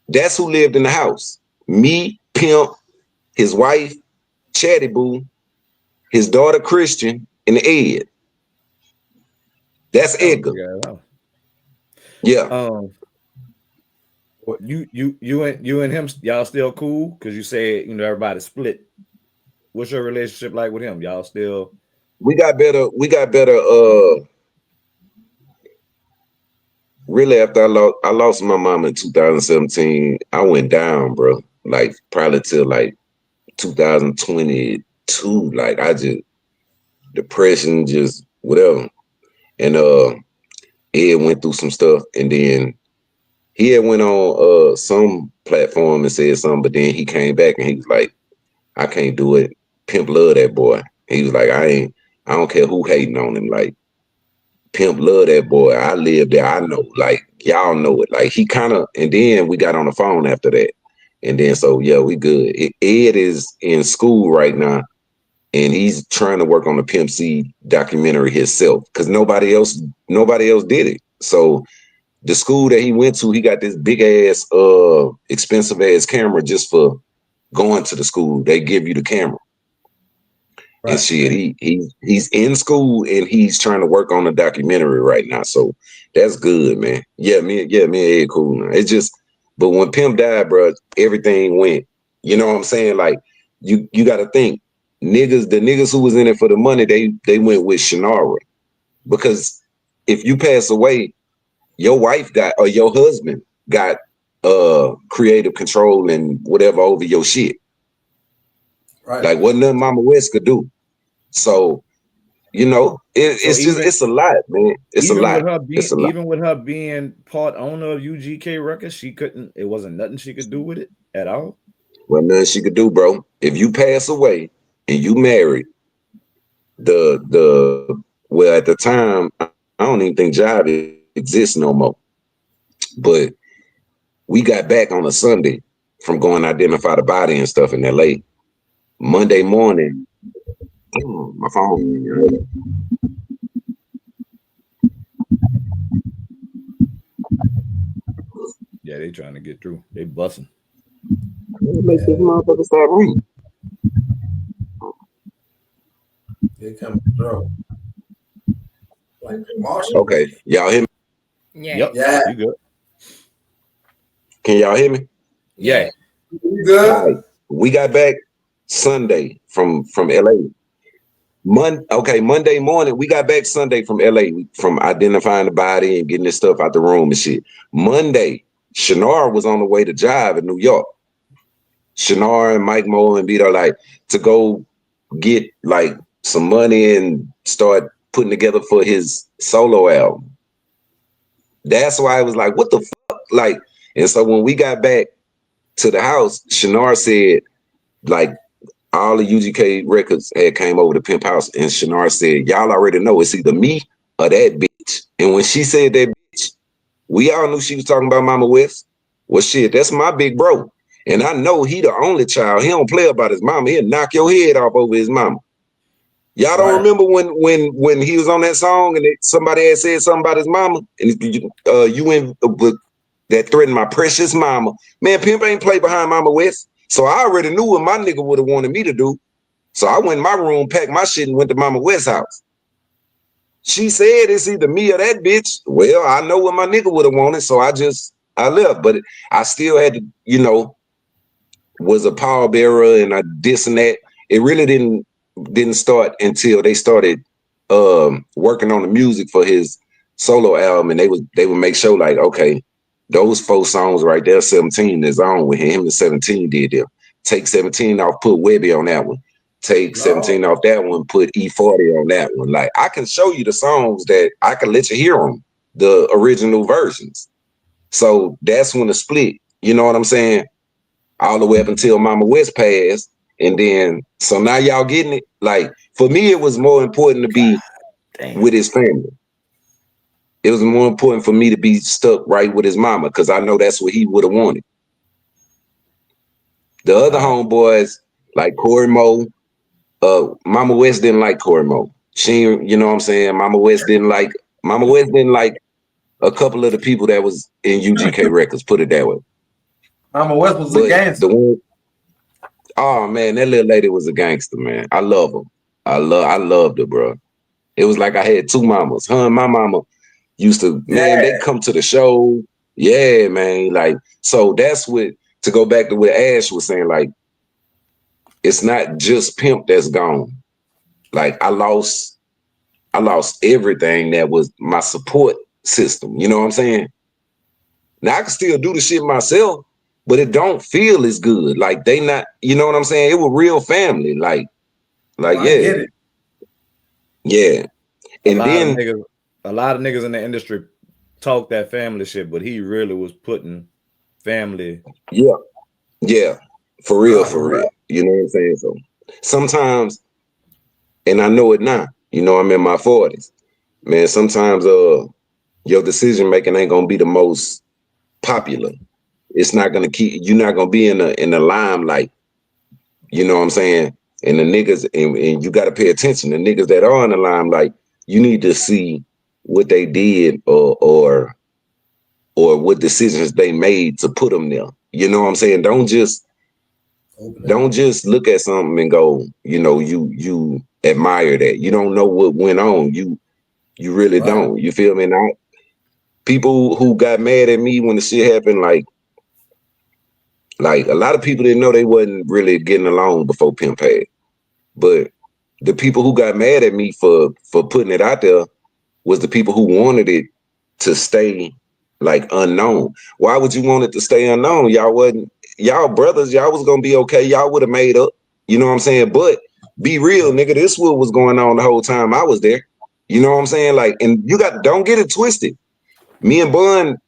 that's who lived in the house. Me, Pimp, his wife, Chatty Boo, his daughter Christian, and Ed. That's Edgar. Yeah. You and him, y'all still cool? Because you said everybody split. What's your relationship like with him? Y'all still? We got better. Really, after I lost my mom in 2017, I went down, bro. Like probably till like 2022. Like I just depression, just whatever. And Ed went through some stuff, and then he had went on some platform and said something, but then he came back and he was like, I can't do it. Pimp love that boy. He was like, I don't care who hating on him. Like, Pimp love that boy. I live there. I know. Like, y'all know it. Like, he kind of, and then we got on the phone after that. And then, so, yeah, we good. Ed is in school right now, and he's trying to work on the Pimp C documentary himself because nobody else did it. So the school that he went to, he got this big ass, expensive ass camera just for going to the school. They give you the camera. Right. And shit, he's in school and he's trying to work on a documentary right now. So that's good, man. Yeah, me and Ed cool, man. It's just, but when Pimp died, bro, everything went. You know what I'm saying? Like, you got to think, the niggas who was in it for the money, they went with Shannara. Because if you pass away, your wife got, or your husband got creative control and whatever over your shit. Right. Like, what nothing Mama West could do. So, you know, it's a lot, man. It's a lot. Even with her being part owner of UGK Records, it wasn't nothing she could do with it at all. Well, nothing she could do, bro. If you pass away and you married, well, at the time, I don't even think Jive exists no more. But we got back on a Sunday from going to identify the body and stuff in LA. Monday morning, my phone. Yeah, they trying to get through. They busting. Make this motherfucker stop ringing. They coming through. Like Marshall. Okay, y'all hear me? Yeah. Yep. Yeah. You good? Can y'all hear me? Yeah. You good? All right. We got back Sunday from LA. Monday morning, we got back Sunday from LA from identifying the body and getting this stuff out the room and shit. Monday, Shannara was on the way to Jive in New York. Shannara and Mike Mo and Vito, like, to go get like some money and start putting together for his solo album. That's why I was like, what the fuck? Like, and so when we got back to the house, Shannara said, like, all the UGK records had came over to Pimp House, and Shannara said, y'all already know it's either me or that bitch. And when she said that bitch, we all knew she was talking about Mama West. Well, shit, that's my big bro. And I know he the only child. He don't play about his mama. He'll knock your head off over his mama. Y'all don't remember when he was on that song and somebody had said something about his mama? And you went with that threatened my precious mama. Man, Pimp ain't play behind Mama West. So I already knew what my nigga would have wanted me to do. So I went in my room, packed my shit, and went to Mama West's house. She said it's either me or that bitch. Well, I know what my nigga would have wanted, so I left. But I still had to, you know, was a pallbearer and I this and that. It really didn't start until they started working on the music for his solo album, and they would make sure like, okay, those 4 songs right there, 17 is on with him and 17 did them. Take 17 off, put Webby on that one. Take 17 off that one, put E40 on that one. Like, I can show you the songs that I can let you hear them, the original versions. So that's when the split, you know what I'm saying? All the way up until Mama West passed. And then, so now y'all getting it? Like, for me, it was more important to be with his family. It was more important for me to be stuck right with his mama, because I know that's what he would have wanted. The other homeboys, like Corey Mo, Mama West didn't like Corey Mo. She, you know what I'm saying? Mama West didn't like a couple of the people that was in UGK Records, put it that way. Mama West was a gangster. Oh man, that little lady was a gangster, man. I love her. I loved her, bro. It was like I had 2 mamas. Her and my mama used to, man, they come to the show. Yeah, man. Like, so that's what, to go back to what Ash was saying, like, it's not just Pimp that's gone. Like, I lost everything that was my support system. You know what I'm saying? Now I can still do the shit myself, but it don't feel as good. Like, they not, you know what I'm saying? It was real family. Like, yeah. I get it. Yeah. And then a lot of niggas in the industry talk that family shit, but he really was putting family. Yeah. Yeah. For real. You know what I'm saying? So sometimes, and I know it now, you know, I'm in my 40s. Man, sometimes your decision making ain't gonna be the most popular. It's not gonna keep you're not gonna be in the limelight. You know what I'm saying? And the niggas and you gotta pay attention. The niggas that are in the limelight, you need to see what they did or what decisions they made to put them there. You know what I'm saying? Don't just look at something and go, you know, you admire that. You don't know what went on. You really don't. You feel me? Now, people who got mad at me when the shit happened, like a lot of people didn't know they wasn't really getting along before Pimp had. But the people who got mad at me for putting it out there was the people who wanted it to stay like unknown. Why would you want it to stay unknown? Y'all brothers, y'all was gonna be okay. Y'all would have made up. You know what I'm saying? But be real, nigga, this what was going on the whole time I was there. You know what I'm saying? Like, and don't get it twisted. Me and Bun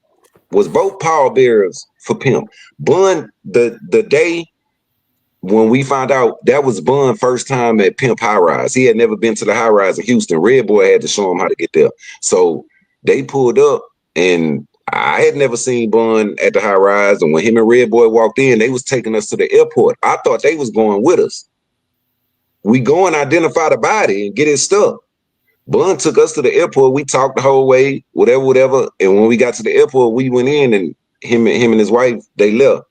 was both pallbearers for Pimp. Bun, the day when we found out that was Bun first time at Pimp High Rise. He had never been to the High Rise in Houston. Red Boy had to show him how to get there. So they pulled up and I had never seen Bun at the High Rise. And when him and Red Boy walked in, they was taking us to the airport. I thought they was going with us. We go and identify the body and get his stuff. Bun took us to the airport. We talked the whole way, whatever. And when we got to the airport, we went in and him and his wife, they left.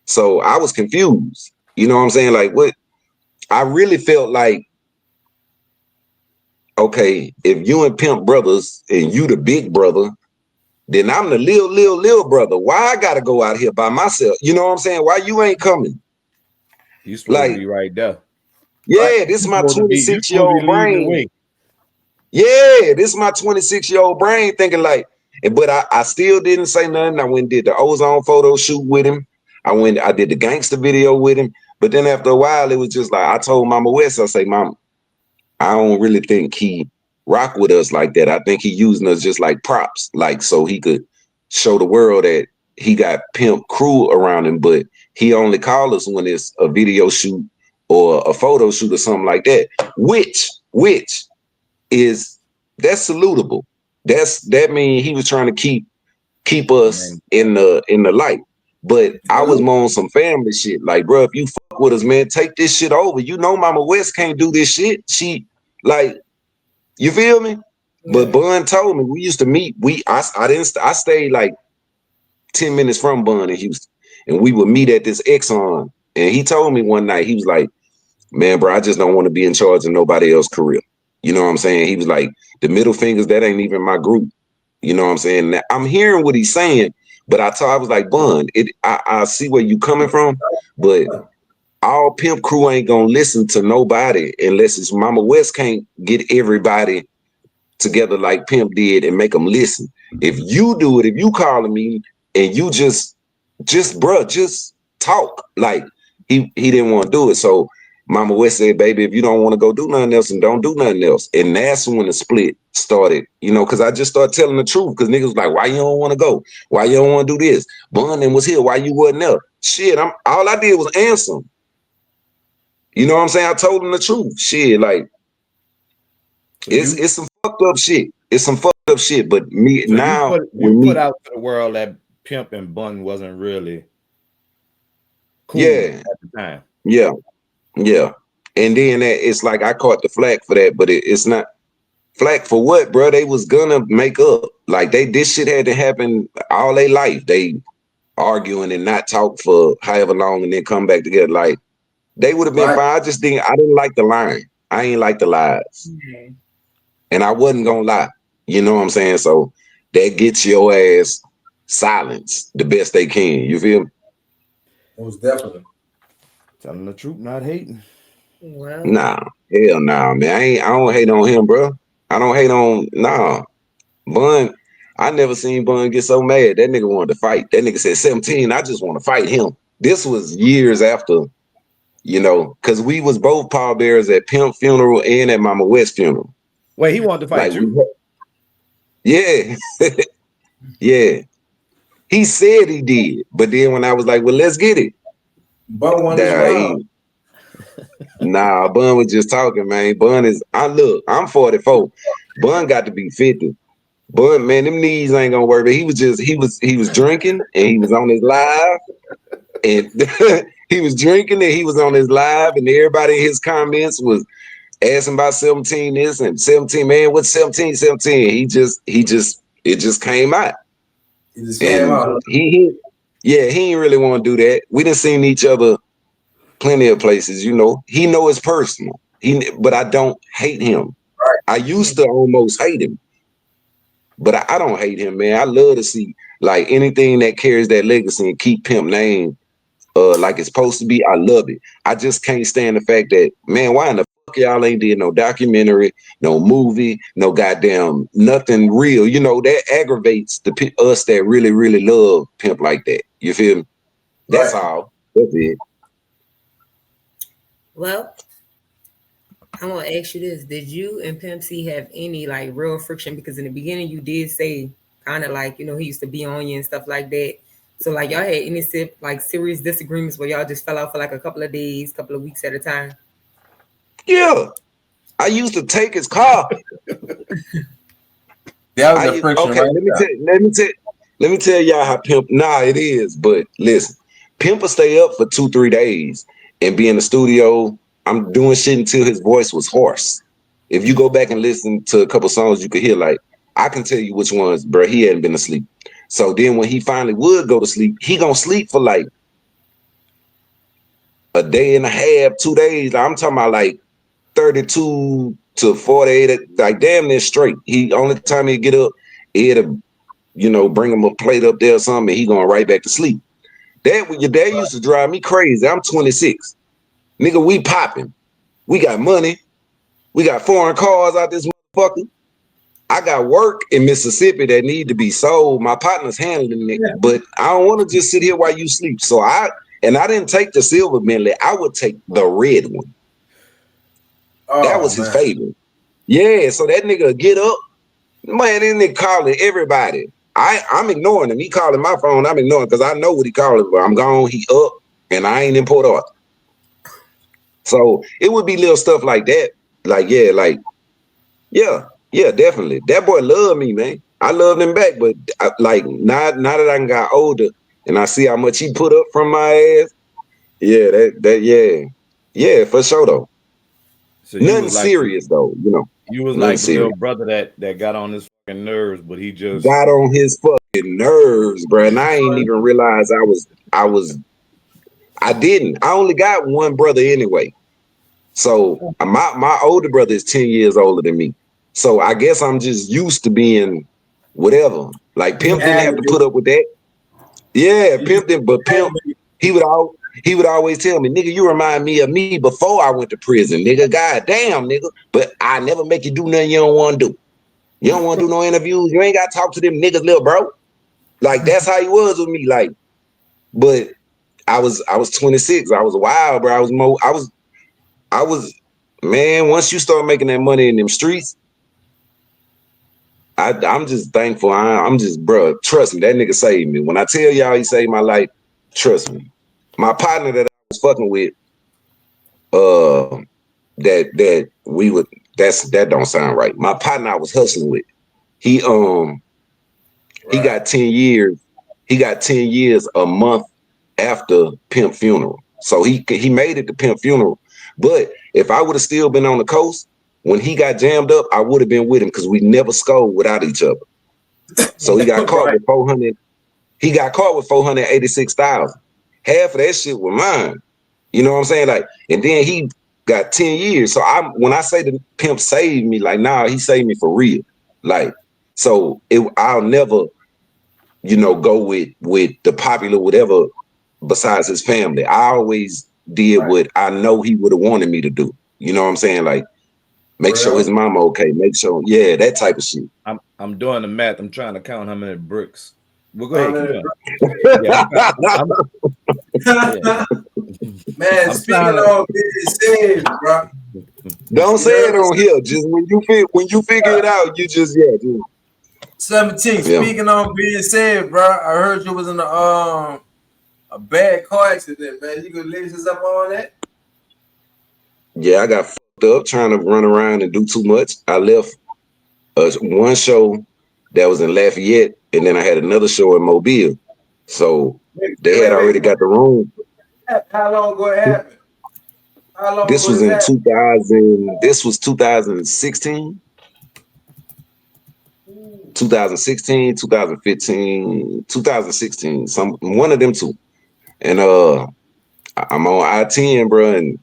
So I was confused. You know what I'm saying? Like, what? I really felt like, okay, if you and Pimp brothers and you the big brother, then I'm the little brother. Why I gotta go out here by myself? You know what I'm saying? Why you ain't coming? You supposed Like, to be right there. yeah, this is my You supposed to be 26-year-old leading the brain. way. Yeah, this is my 26-year-old brain thinking like, but I still didn't say nothing. I went and did the ozone photo shoot with him. I did the gangster video with him. But then after a while, it was just like, I told Mama West, I say, Mama, I don't really think he rock with us like that. I think he using us just like props, like so he could show the world that he got Pimp crew around him, but he only call us when it's a video shoot or a photo shoot or something like that, which is that's salutable. That mean he was trying to keep us in the light. But I was more on some family shit. Like, bro, if you fuck with us, man, take this shit over. You know Mama West can't do this shit. She like, you feel me? But Bun told me we used to meet. I stayed like 10 minutes from Bun in Houston. And we would meet at this Exxon. And he told me one night, he was like, man, bro, I just don't want to be in charge of nobody else's career. You know what I'm saying? He was like, the middle fingers, that ain't even my group. You know what I'm saying? Now, I'm hearing what he's saying, but I was like, Bun, I see where you coming from, but all Pimp crew ain't gonna listen to nobody unless it's Mama West can't get everybody together like Pimp did and make them listen. If you do it, if you calling me and you just bruh, just talk. Like he didn't want to do it. So Mama West said, baby, if you don't want to go do nothing else, and don't do nothing else. And that's when the split started, you know, because I just started telling the truth. Because niggas was like, why you don't want to go? Why you don't want to do this? Bun was here. Why you wasn't there? Shit, all I did was answer him. You know what I'm saying? I told him the truth. Shit, like, So it's some fucked up shit. It's some fucked up shit. But me so now, you put out to the world that Pimp and Bun wasn't really cool yeah, at the time. yeah, yeah. And then it's like I caught the flack for that, but it's not flack for what, bro? They was gonna make up. Like this shit had to happen all their life. They arguing and not talk for however long, and then come back together. Like they would have been fine. I didn't like the line. I ain't like the lies, and I wasn't gonna lie. You know what I'm saying? So that gets your ass silenced the best they can. You feel me? Most definitely. Telling the truth, not hating. Well, Nah, hell nah, man. I don't hate on him, bro. I don't hate on Bun. I never seen Bun get so mad. That nigga wanted to fight. That nigga said 17. I just want to fight him. This was years after, you know, because we was both pallbearers at Pimp funeral and at Mama West funeral. Wait, he wanted to fight Like you? yeah, yeah. He said he did, but then when I was like, well, let's get it. Bun won his Nah, round. Nah, Bun was just talking, man. I'm 44. Bun got to be 50. Bun, man, them knees ain't gonna work. But he was drinking and he was on his live and he was drinking and he was on his live and everybody in his comments was asking about 17 this and 17, man, what's 17? It just came out. It just came And out. he ain't really want to do that. We done seen each other plenty of places, you know. He know it's personal. But I don't hate him. Right. I used to almost hate him, but I don't hate him, man. I love to see like anything that carries that legacy and keep Pimp name like it's supposed to be. I love it. I just can't stand the fact that, man, why in the fuck y'all ain't did no documentary, no movie, no goddamn nothing real. You know, that aggravates us that really, really love Pimp like that. You feel me? That's Right. all. That's it. Well, I'm gonna ask you this: did you and Pimp C have any like real friction? Because in the beginning, you did say kind of like he used to be on you and stuff like that. So like y'all had any like serious disagreements where y'all just fell out for like a couple of days, couple of weeks at a time? Yeah. I used to take his car. That was the friction Okay, right there. let me tell y'all how Pimp. Nah, it is, but listen, Pimp will stay up for 2-3 days and be in the studio. I'm doing shit until his voice was hoarse. If you go back and listen to a couple songs, you could hear like I can tell you which ones, bro. He hadn't been asleep. So then when he finally would go to sleep, he gonna sleep for like a day and a half, 2 days. I'm talking about like 32 to 48, like damn near straight. He only time he get up, he'd bring him a plate up there or something, and he going right back to sleep. That used to drive me crazy. I'm 26. Nigga, we popping. We got money. We got foreign cars out this motherfucker. I got work in Mississippi that need to be sold. My partner's handling it, but I don't want to just sit here while you sleep. So I didn't take the silver Bentley. I would take the red one. That Oh was his man. favorite. Yeah, so that nigga get up. Man, this nigga calling everybody. I'm ignoring him. He calling my phone. I'm ignoring because I know what he calling, but I'm gone. He up, and I ain't in Port Arthur. So it would be little stuff like that. Yeah, definitely. That boy loved me, man. I loved him back, but now that I got older and I see how much he put up from my ass, yeah, yeah, for sure though. So you Nothing was like serious though, you was nothing like the little serious. brother that got on his fucking nerves, but he just Got on his fucking nerves, bro. And I ain't even realize I didn't. I only got one brother anyway. So my older brother is 10 years older than me. So I guess I'm just used to being whatever. Like You Pimp didn't had have to to be. put up with that. Yeah, You Pimp didn't, but had to Pimp, be. he would all he would always tell me, nigga, you remind me of me before I went to prison, nigga. God damn, nigga. But I never make you do nothing you don't want to do. You don't want to do no interviews. You ain't got to talk to them niggas, little bro. Like that's how he was with me. Like, but I was 26. I was wild, bro. I was man. Once you start making that money in them streets, I'm just thankful. I'm just, bro. Trust me, that nigga saved me. When I tell y'all he saved my life, trust me. My partner that I was fucking with, uh, that we would. That don't sound right. My partner I was hustling with, he he Right. got 10 years. He got 10 years a month after Pimp funeral. So he made it to Pimp funeral. But if I would have still been on the coast when he got jammed up, I would have been with him because we never scored without each other. So he got caught Right. with 400. He got caught with 486,000. Half of that shit was mine. You know what I'm saying? Like, and then he got 10 years. So when I say the Pimp saved me, like, nah, he saved me for real. Like, so I'll never go with the popular whatever besides his family. I always did Right. what I know he would have wanted me to do. You know what I'm saying? Like make For sure his real. mama okay, make sure, yeah, that type of shit. I'm doing the math. I'm trying to count how many bricks. Well, go I ahead, keep mean, going. Yeah, yeah. man, I'm speaking trying of being saved, bro. Don't You say heard it me on here. Just when you figure it out, you just 17. yeah. Speaking on being saved, bro. I heard you was in a bad car accident, man. You could lace us up on that? Yeah, I got fucked up trying to run around and do too much. I left one show that was in Lafayette, and then I had another show in Mobile. So they had already got the room. How long ago it happened? How long This ago was this in happened? 2000. This was 2016, 2016, 2015, 2016. Some one of them two. And I'm on I-10, bro, and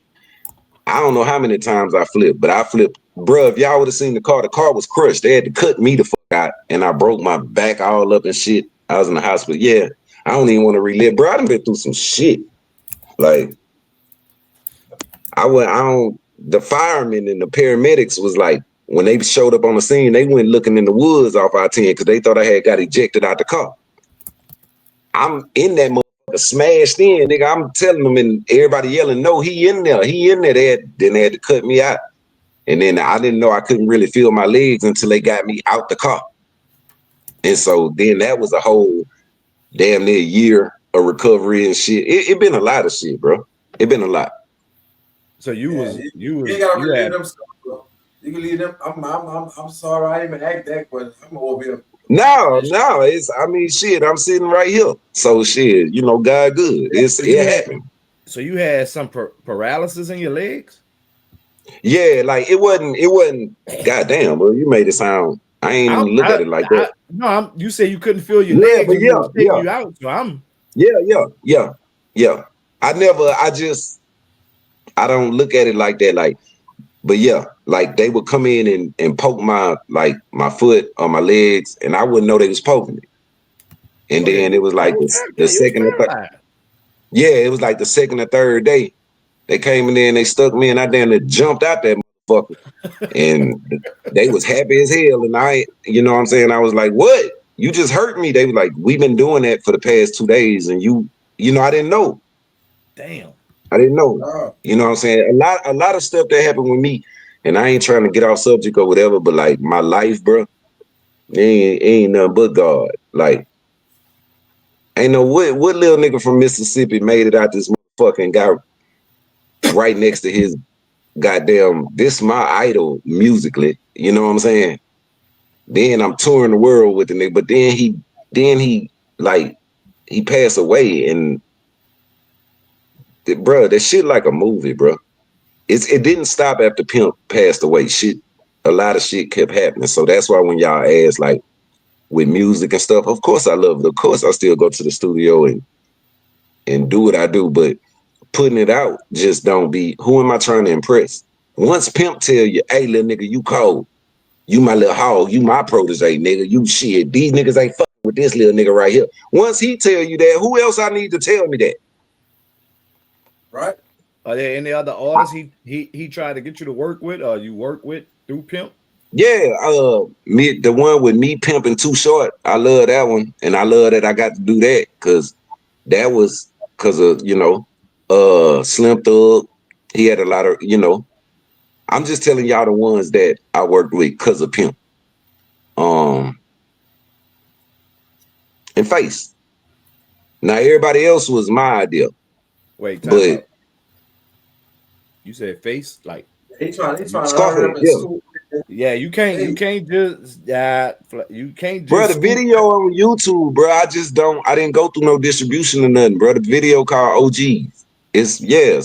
I don't know how many times I flipped, but I flipped. Bro, if y'all would have seen the car was crushed. They had to cut me the fuck out, and I broke my back all up and shit. I was in the hospital. Yeah, I don't even want to relive, bro. I done been through some shit. Like I don't. The firemen and the paramedics was like when they showed up on the scene, they went looking in the woods off I-10 because they thought I had got ejected out the car. I'm in that motherfucker smashed in, nigga. I'm telling them, and everybody yelling, "No, he in there, he in there." Then they had to cut me out. And then I didn't know I couldn't really feel my legs until they got me out the car. And so then that was a whole damn near year of recovery and shit. It been a lot of shit, bro. It been a lot. So You ain't gotta relive them stuff, bro. You can leave them. I'm sorry, I didn't even act that, but I'm over here. No, it's I mean shit, I'm sitting right here. So shit, God good. It happened. So you had some paralysis in your legs? Yeah, like it wasn't goddamn, bro. You made it sound I ain't even look at it like that. No, you say you couldn't feel your Yeah, legs but when they yeah, was taking yeah. you out. So Yeah. I don't look at it like that. Like, but yeah, like they would come in and poke my foot or my legs, and I wouldn't know they was poking it. And Oh yeah, then it was like the you was second or third. paralyzed. Yeah, it was like the second or third day. They came in there and they stuck me, and I damn near jumped out that motherfucker. And they was happy as hell. And you know what I'm saying? I was like, what? You just hurt me. They were like, we've been doing that for the past 2 days. And I didn't know. Damn. I didn't know. Oh, You know what I'm saying? A lot of stuff that happened with me, and I ain't trying to get off subject or whatever, but like my life, bro, ain't nothing but God. Like, ain't no what little nigga from Mississippi made it out this motherfucker and got right next to his goddamn, this my idol musically. You know what I'm saying? Then I'm touring the world with the nigga, but then he like he passed away, and bro, that shit like a movie, bro. It didn't stop after Pimp passed away. Shit, a lot of shit kept happening. So that's why when y'all ask like with music and stuff, of course I love it. Of course I still go to the studio and do what I do, but putting it out just don't be. Who am I trying to impress? Once Pimp tell you, hey little nigga, you cold. You my little hog, you my protege, nigga. You shit. These niggas ain't fucking with this little nigga right here. Once he tell you that, who else I need to tell me that? right. Are there any other artists he tried to get you to work with, or you work with through Pimp? Yeah, the one with me pimping too short. I love that one, and I love that I got to do that because that was because of Slim Thug. He had a lot of I'm just telling y'all the ones that I worked with because of Pimp. Um, and Face. Now everybody else was my idea, Wait, time but out. You said face like He you, trying to hurry Scarface, up and yeah. school. yeah. You Hey, can't just you can't Bro, just the scoop. video on YouTube, bro, I didn't go through no distribution or nothing, bro. The video called OGs.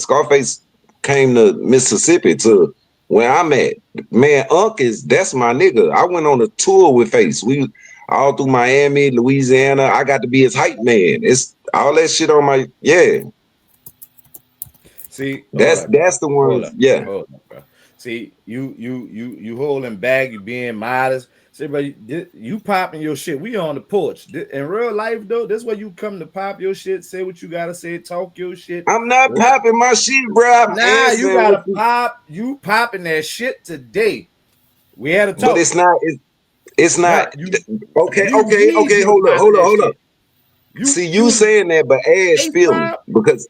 Scarface came to Mississippi to where I'm at. Man, that's my nigga. I went on a tour with Face. We all through Miami, Louisiana. I got to be his hype man. It's all that shit on my, yeah. See, That's the ones, yeah. hold up, bro. See, you holding back, you being modest. See, bro, you popping your shit. We on the porch. In real life, though, this where you come to pop your shit, say what you gotta say, talk your shit. I'm not popping my shit, bro. I'm Nah, you answering what gotta you, pop. You popping that shit today. We had a but talk. it's not, Nah, okay, we okay, need okay, you to hold up, pop hold up, that hold up. shit. See, you You saying that, but Ash hey feel me pop. because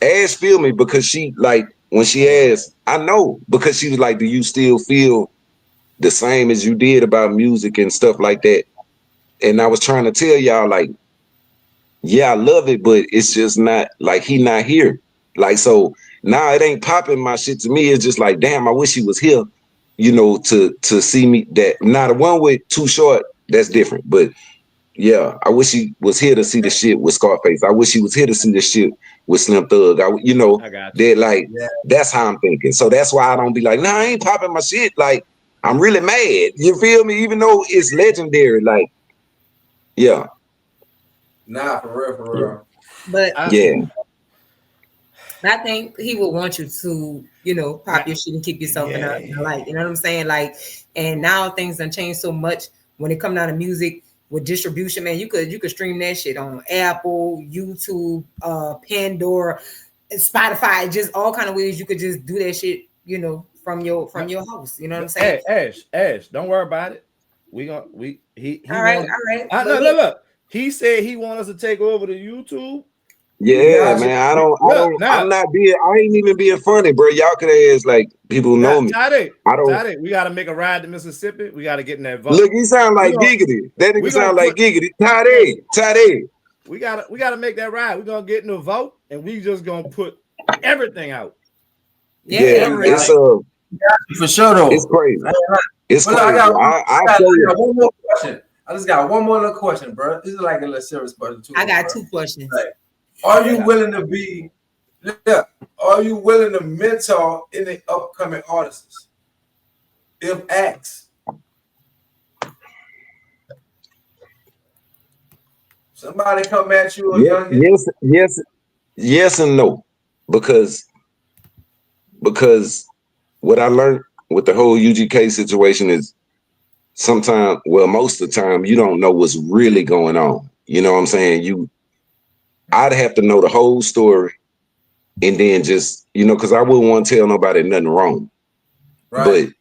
Ash feel me because she like when she Come on, man. asked, I know because she was like, "Do you still feel the same as you did about music and stuff like that?" And I was trying to tell y'all like, yeah, I love it, but it's just not like he not here. Like, so now it ain't popping my shit to me. It's just like, damn, I wish he was here, you know, to see me. That now the one with Too Short, that's different. But yeah, I wish he was here to see the shit with Scarface. I wish he was here to see the shit with Slim Thug. You know, I got you. that like Yeah. that's how I'm thinking. So that's why I don't be like, nah, I ain't popping my shit. Like, I'm really mad. You feel me? Even though it's legendary, like, yeah, Nah, for real, for real. But yeah, I think he would want you to, you know, pop your shit and keep yourself in a light. You know what I'm saying? Like, and now things done changed so much when it come down to music with distribution, man. You could stream that shit on Apple, YouTube, Pandora, Spotify, just all kind of ways you could just do that shit, you know, from your house. You know what I'm saying? Ash, don't worry about it. He All right, wants. all right. No, look. He said he want us to take over the YouTube. yeah, man. I'm not being. I ain't even being funny, bro. Y'all could ask like people who know me. I don't. Tade, we got to make a ride to Mississippi. We got to get in that vote. Look, he sound like Giggity. That nigga sound like Giggity. Tade. We gotta make that ride. We're gonna get in the vote and we just gonna put everything out. Yeah, it's for sure though. It's crazy. It's crazy. I got one more question. I just got one more little question, bro. This is like a little serious question too. I got two questions. Like, are you willing to be? Yeah, are you willing to mentor any upcoming artists? If asked, somebody come at you, yes and no, because what I learned with the whole UGK situation is sometimes, well, most of the time, you don't know what's really going on. You know what I'm saying? I'd have to know the whole story, and then just, you know, because I wouldn't want to tell nobody nothing wrong. Right. But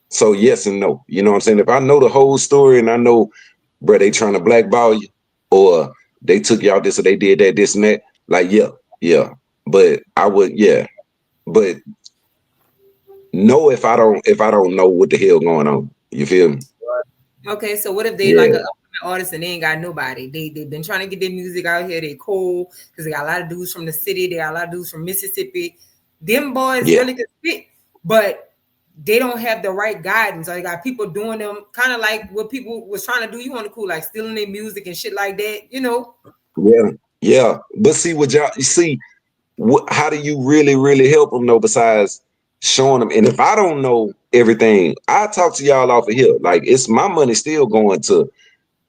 so yes and no. You know what I'm saying? If I know the whole story and I know, bro, they trying to blackball you, or they took y'all this or they did that, this and that, like, yeah. But I would, but no, if I don't know what the hell going on. You feel me? Okay, so what if they like an upcoming artist and they ain't got nobody? They've been trying to get their music out here. They cool because they got a lot of dudes from the city. They got a lot of dudes from Mississippi. Them boys really can spit, but they don't have the right guidance. Or they got people doing them kind of like what people was trying to do. You want to cool, like stealing their music and shit like that. You know? Yeah. But see what y'all see. How do you really help them though? Besides showing them, and if I don't know everything, I talk to y'all off of here. Like, it's my money still going to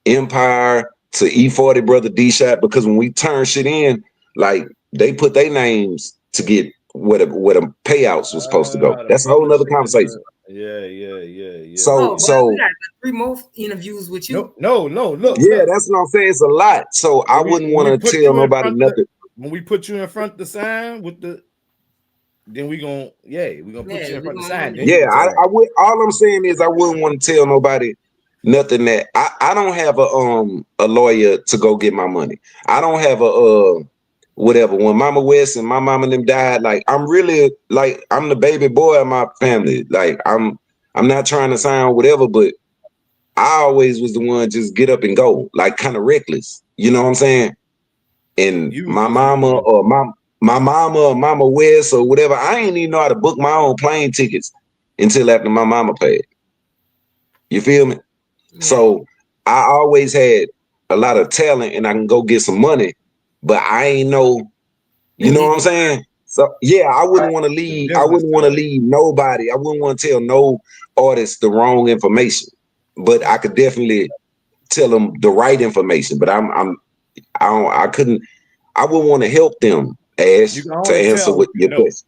Empire, to E40 brother D-Shot, because when we turn shit in, like, they put their names to get where the payouts was supposed to go. That's a whole nother conversation. Yeah. So we got 3 more interviews with you. No, look. Yeah, that's what I'm saying. It's a lot. So I wouldn't want to tell nobody nothing. When we put you in front of the sign with the, then we gonna put you in front of the sign. I would. All I'm saying is I wouldn't want to tell nobody nothing that I don't have a lawyer to go get my money. I don't have a whatever. When Mama West and my mama and them died, like, I'm really, like, I'm the baby boy of my family. Like, I'm not trying to sound whatever, but I always was the one just get up and go, like, kind of reckless. You know what I'm saying? And my mama or my mama or Mama West or whatever, I ain't even know how to book my own plane tickets until after my mama paid. You feel me? Yeah. So I always had a lot of talent and I can go get some money, but I ain't know, you know what I'm saying? So yeah, I wouldn't want to leave. I wouldn't want to leave nobody. I wouldn't want to tell no artist the wrong information, but I could definitely tell them the right information. But I wouldn't want to help them, Ash, to answer what your question.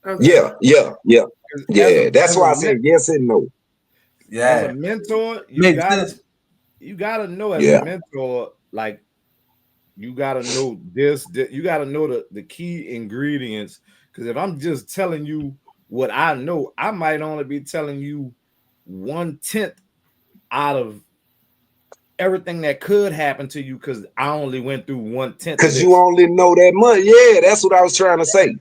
Okay. Yeah. That's why I said yes and no. Yeah. As a mentor, you gotta know as a mentor, like, you gotta know this, you gotta know the key ingredients. Because if I'm just telling you what I know, I might only be telling you 1/10 out of everything that could happen to you, because I only went through 1/10. Because you only know that much. Yeah, that's what I was trying to say.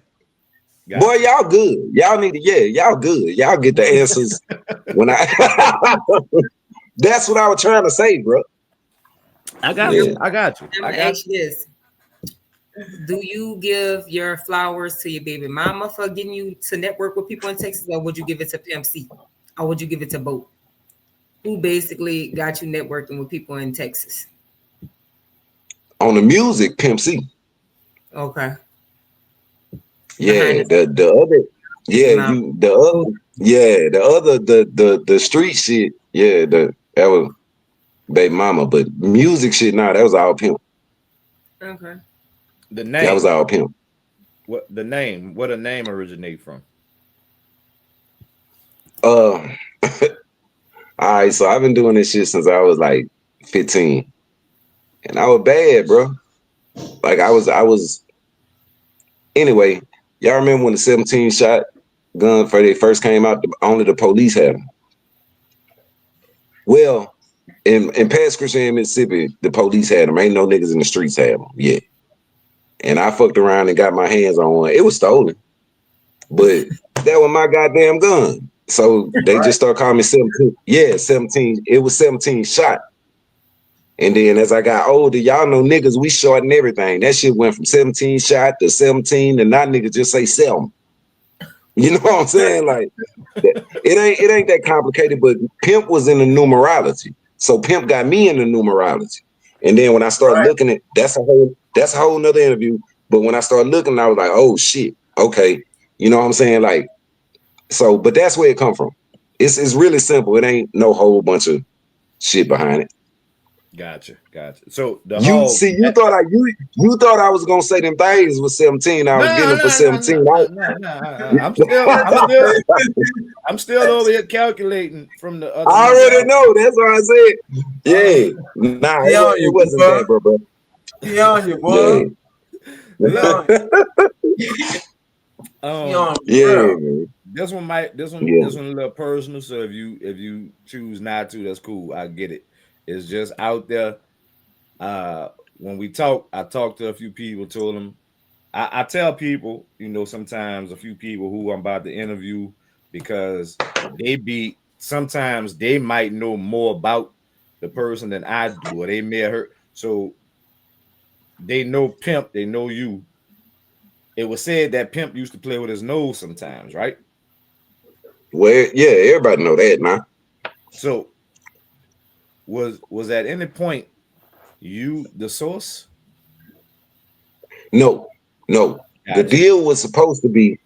Gotcha. Boy, y'all good. Y'all need to, y'all good. Y'all get the answers when I that's what I was trying to say, bro. I got you. I got you. I'm gonna ask you this. do you give your flowers to your baby mama for getting you to network with people in Texas, or would you give it to PIMP C, or would you give it to both? Who basically got you networking with people in Texas? On the music, Pimp C. Okay. Yeah, the other, yeah, the street shit, yeah, that was baby mama, but music shit, nah, that was all Pimp. Okay. The That was name. all Pimp. What the name? Where the name originate from? All right, so I've been doing this shit since I was like 15, and I was bad, bro. Like I was. Anyway, y'all remember when the 17 shot gun for they first came out? Only the police had them. Well, in Pass Christian, Mississippi, the police had them. Ain't no niggas in the streets had them yet. And I fucked around and got my hands on one. It was stolen, but that was my goddamn gun. So they just started calling me 17. Yeah, 17. It was 17 shot. And then as I got older, y'all know niggas, we shortened everything. That shit went from 17 shot to 17, and now niggas just say 7. You know what I'm saying? Like it ain't that complicated, but Pimp was in the numerology. So Pimp got me in the numerology. And then when I started looking at that's a whole nother interview. But when I started looking, I was like, oh shit, okay. You know what I'm saying? Like, so, but that's where it come from. It's really simple. It ain't no whole bunch of shit behind it. Gotcha. So the You whole see, you thought I was gonna say them things with 17. I was getting them for 17. no. I'm still over here calculating from the other I number. already know. That's what I said. Yeah. Nah, it wasn't that, bro. He on you, boy. Look, yeah. this one a little personal. So if you choose not to, that's cool. I get it. It's just out there. When we talk, I talked to a few people, told them I tell people, sometimes a few people who I'm about to interview because sometimes they might know more about the person than I do, or they may have heard. So they know Pimp, they know you. It was said that Pimp used to play with his nose sometimes, right? Well, yeah, everybody know that now. So was at any point you the source? No. Gotcha. The deal was supposed to be,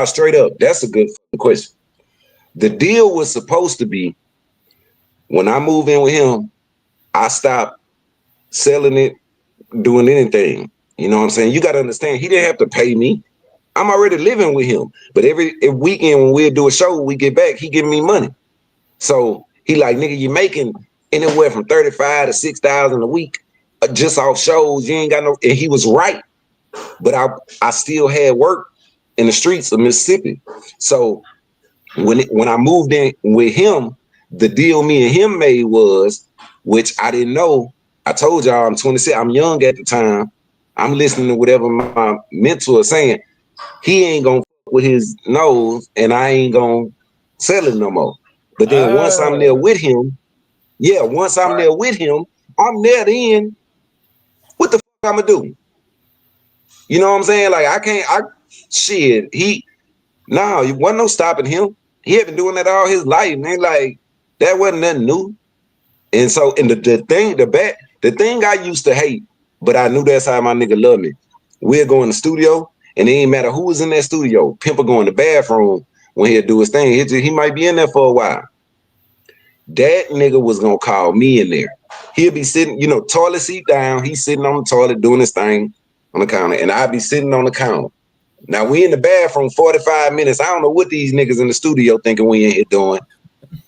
straight up, that's a good question. The deal was supposed to be when I move in with him, I stop selling it, doing anything. You know what I'm saying? You got to understand, he didn't have to pay me. I'm already living with him. But every weekend when we'll do a show, we get back, he give me money. So he like, nigga, you making anywhere from 35 to 6,000 a week just off shows. You ain't got no, and he was right. But I still had work in the streets of Mississippi. So when I moved in with him, the deal me and him made was, which I didn't know. I told y'all I'm 26. I'm young at the time. I'm listening to whatever my mentor is saying. He ain't gonna fuck with his nose, and I ain't gonna sell it no more. But then once I'm there with him, I'm there then. What the fuck I'ma do? You know what I'm saying? Like you wasn't no stopping him. He had been doing that all his life, man. Like that wasn't nothing new. And so, and the thing I used to hate, but I knew that's how my nigga loved me. We'll go in the studio, and it ain't matter who was in that studio. Pimp will go in the bathroom when he'll do his thing. He might be in there for a while. That nigga was gonna call me in there. He'll be sitting, toilet seat down. He's sitting on the toilet doing his thing on the counter, and I'll be sitting on the counter. Now we in the bathroom 45 minutes. I don't know what these niggas in the studio thinking we in here doing,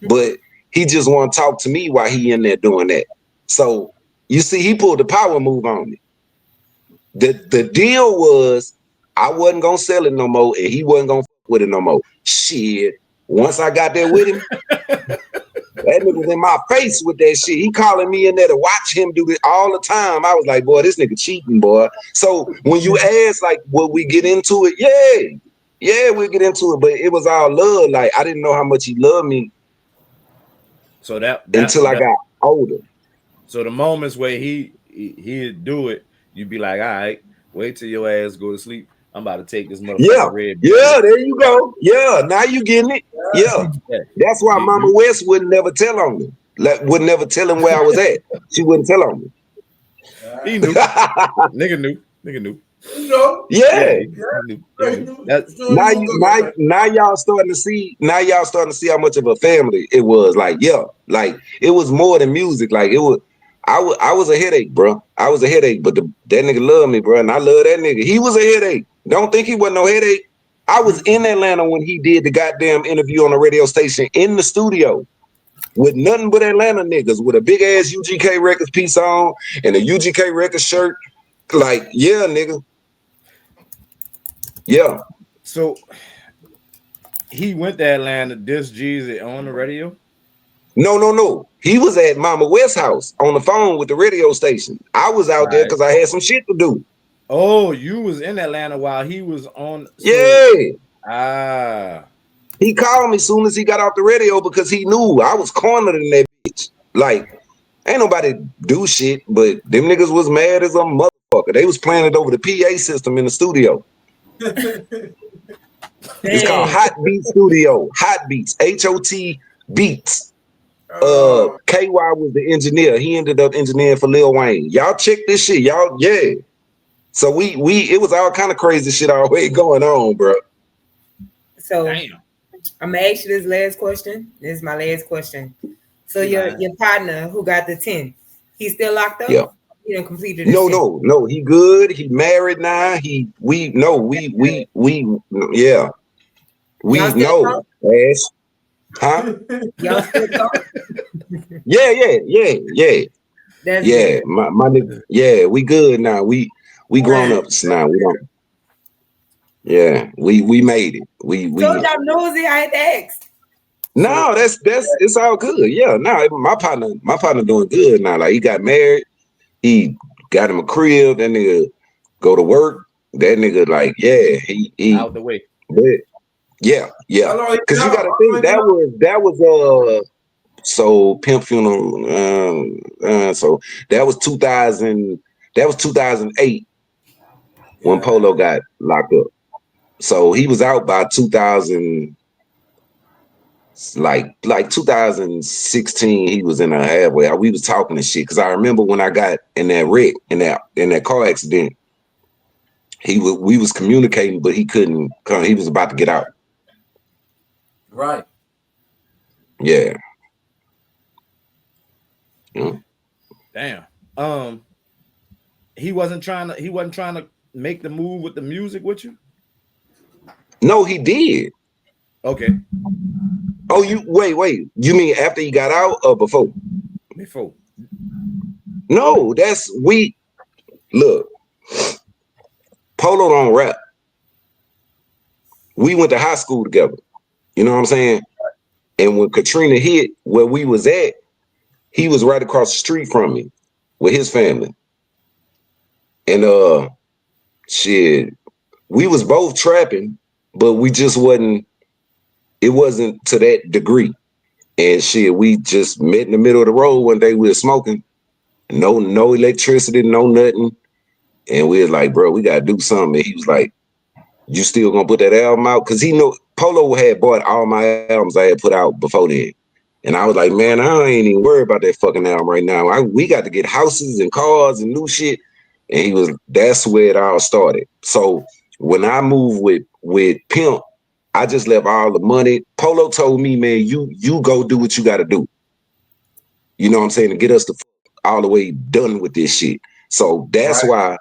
but he just want to talk to me while he in there doing that. So you see, he pulled the power move on me. The deal was I wasn't gonna sell it no more, and he wasn't gonna fuck with it no more. Shit. Once I got there with him, that nigga was in my face with that shit. He calling me in there to watch him do it all the time. I was like, boy, this nigga cheating, boy. So when you ask, like, will we get into it? Yeah, we'll get into it. But it was all love. Like, I didn't know how much he loved me. So that until I got older. So the moments where he'd do it, you'd be like, all right. Wait till your ass go to sleep. I'm about to take this Yeah, motherfucking red yeah, there you go. Yeah, now you getting it. Yeah. Yeah. That's why Mama You, West would never tell on me. Like, would never tell him where I was at. She wouldn't tell on me. he knew. Nigga knew. Nigga knew. You know, Yeah, Yeah. he knew. He knew. That, Now y'all starting to see how much of a family it was. Like, yeah, like it was more than music. Like it was I was a headache, bro. I was a headache, but that nigga loved me, bro, and I love that nigga. He was a headache. Don't think he wasn't no headache. I was in Atlanta when he did the goddamn interview on the radio station in the studio with nothing but Atlanta niggas with a big ass UGK Records piece on and a UGK Records shirt. Like, yeah, nigga. Yeah. so he went to Atlanta, this Jeezy on the radio. No. He was at Mama West's house on the phone with the radio station. I was out there Right. because I had some shit to do. Oh, you was in Atlanta while he was on. So Yeah. He called me soon as he got off the radio because he knew I was cornered in that bitch. Like, ain't nobody do shit, but them niggas was mad as a motherfucker. They was playing it over the PA system in the studio. It's called Hot Beat Studio. Hot Beats. HOT Beats. KY was the engineer. He ended up engineering for Lil Wayne. Y'all check this shit. Y'all, yeah. So it was all kind of crazy shit always going on, bro. So damn. I'm gonna ask you this last question. This is my last question. So your partner who got the 10, he's still locked up? Yeah. He done completed his No. He good. He married now. We yeah. We Y'all still know. talk? Ash. Huh? Y'all still talk? Yeah. That's Yeah, good. my nigga. Yeah, we good now. We grown ups now. We don't. Yeah, we made it. We Told y'all nosy, I had to ask. No, that's it's all good. Yeah, no, my partner doing good now. Like he got married, he got him a crib. That nigga go to work. That nigga like he Out the way. but yeah. Because you got to think that was so Pimp Funeral. So that was 2000. That was 2008 when Polo got locked up. So he was out by 2000. Like 2016, he was in a halfway. We was talking and shit because I remember when I got in that wreck in that car accident, we was communicating, but he couldn't come. He was about to get out. Right. Yeah. Damn. He wasn't trying to make the move with the music with you. No, he did. Okay. Oh, you wait. You mean after he got out or before? Before. No, look. Polo don't rap. We went to high school together. You know what I'm saying? And when Katrina hit where we was at, he was right across the street from me with his family. And shit, we was both trapping, but we just it wasn't to that degree. And shit, we just met in the middle of the road one day. We were smoking, no electricity, no nothing. And we was like, bro, we gotta do something. And he was like, you still gonna put that album out? Cause he know Polo had bought all my albums I had put out before then. And I was like, man, I ain't even worried about that fucking album right now. We got to get houses and cars and new shit. And that's where it all started. So when I moved with Pimp, I just left all the money. Polo told me, man, you go do what you got to do. You know what I'm saying? To get us all the way done with this shit. So that's why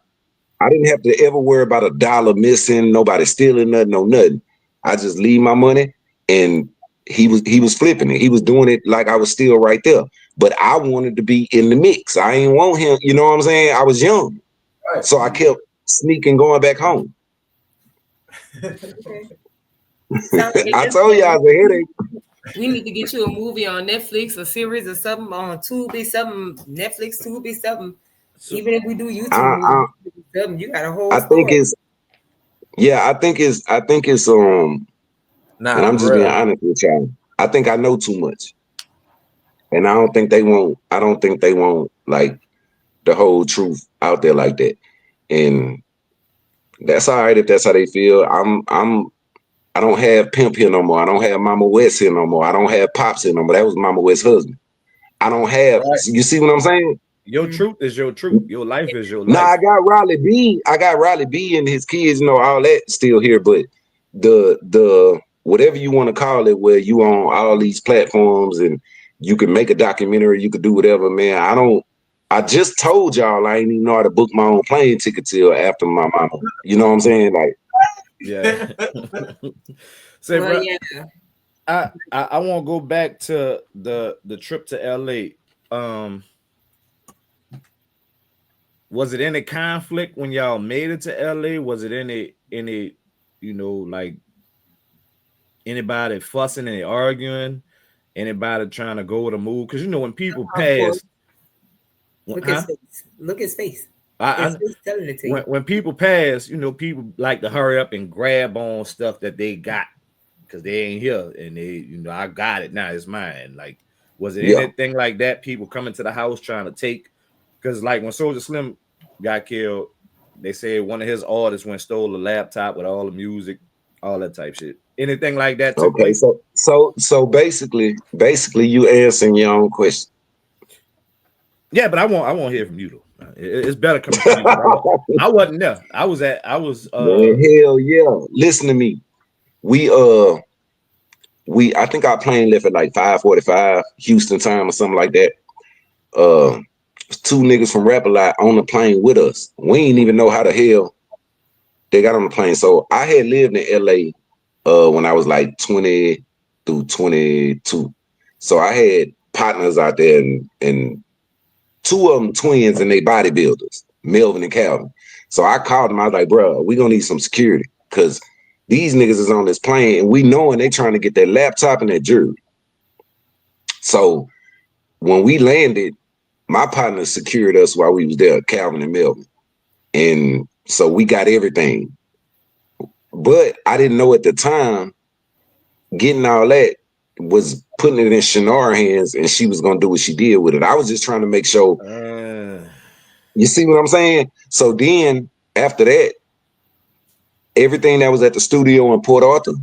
I didn't have to ever worry about a dollar missing, nobody stealing nothing, no nothing. I just leave my money, and he was flipping it. He was doing it like I was still right there. But I wanted to be in the mix. I ain't want him, you know what I'm saying? I was young. Right. So I kept sneaking going back home. Okay. I told you I was a headache. We need to get you a movie on Netflix, a series or something on Tubi, something Netflix, Tubi, something. Even if we do YouTube movies, you got a whole story. I think it's and I'm just being honest with y'all. I think I know too much. And I don't think they want like the whole truth out there like that. And That's all right if that's how they feel. I don't have Pimp here no more. I don't have Mama West here no more. I don't have Pops here no more. That was Mama West's husband. I don't have. Right. You see what I'm saying? Your truth is your truth. Your life is your Nah, life. I got Riley B. I got Riley B. and his kids. You know, all that still here. But the whatever you want to call it, where you on all these platforms and you can make a documentary, you could do whatever, man. I don't. I just told y'all I ain't even know how to book my own plane ticket till after my mama. You know what I'm saying? Like, Yeah. Say, Well, bro, yeah. I want to go back to the trip to LA. Was it any conflict when y'all made it to LA? Was it any like anybody fussing and arguing? Anybody trying to go to move? Because when people Of course. pass, Look huh? his face. Look his face. I His face telling it to you. when people pass, people like to hurry up and grab on stuff that they got because they ain't here and they, I got it now, it's mine. Like, was it yeah. anything like that? People coming to the house trying to take, because like when Soldier Slim got killed, they said one of his artists went stole a laptop with all the music, all that type shit. Anything like that took Okay, place? so basically you answering your own question. Yeah, but I won't hear from you though. It's better coming from you. I wasn't there. I was Man, hell yeah. Listen to me. We I think our plane left at like 5:45 Houston time or something like that. Uh, two niggas from Rap a Lot on the plane with us. We ain't even know how the hell they got on the plane. So I had lived in LA when I was like 20 through 22. So I had partners out there and two of them twins and they bodybuilders, Melvin and Calvin. So I called them. I was like, bro, we gonna need some security because these niggas is on this plane and we knowing they trying to get their laptop and their jewelry. So when we landed, my partner secured us while we was there, Calvin and Melvin. And so we got everything. But I didn't know at the time, getting all that was putting it in Shannara's hands and she was gonna do what she did with it. I was just trying to make sure. You see what I'm saying? So then after that, everything that was at the studio in Port Arthur,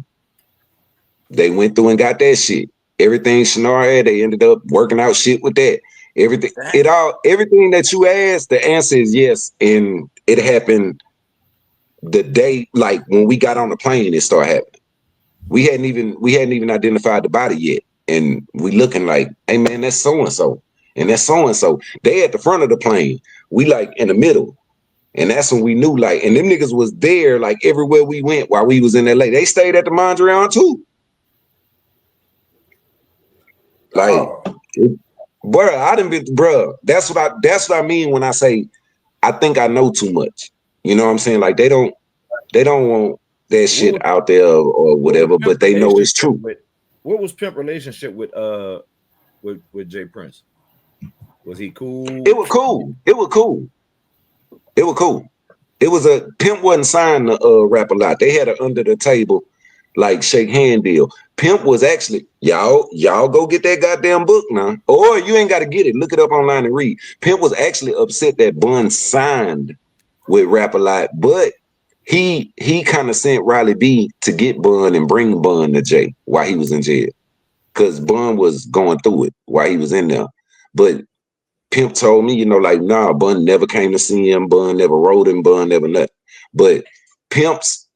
they went through and got that shit. Everything Shannara had, they ended up working out shit with that. Everything that you asked, the answer is yes. And it happened the day, like when we got on the plane, it started happening. We hadn't even identified the body yet. And we looking like, hey man, that's so-and-so. And that's so-and-so. They at the front of the plane. We like in the middle. And that's when we knew, like, and them niggas was there like everywhere we went while we was in LA. They stayed at the Mondrian too. Like, bruh, I done been, bruh. That's what I mean when I say I think I know too much. You know what I'm saying? Like they don't want that shit out there or whatever, but they know it's true. What was Pimp relationship with Jay Prince? Was he cool? It was cool. It was cool. It was cool. It was a Pimp wasn't signed to Rap a Lot. They had an under the table like shake hand deal. Pimp was actually y'all go get that goddamn book now, or you ain't got to get it. Look it up online and read. Pimp was actually upset that Bun signed with Rap a Lot, but he kind of sent Riley B to get Bun and bring Bun to Jay while he was in jail, because Bun was going through it while he was in there, but. Pimp told me, like, nah, Bun never came to see him. Bun never wrote him. Bun never nothing. But Pimp's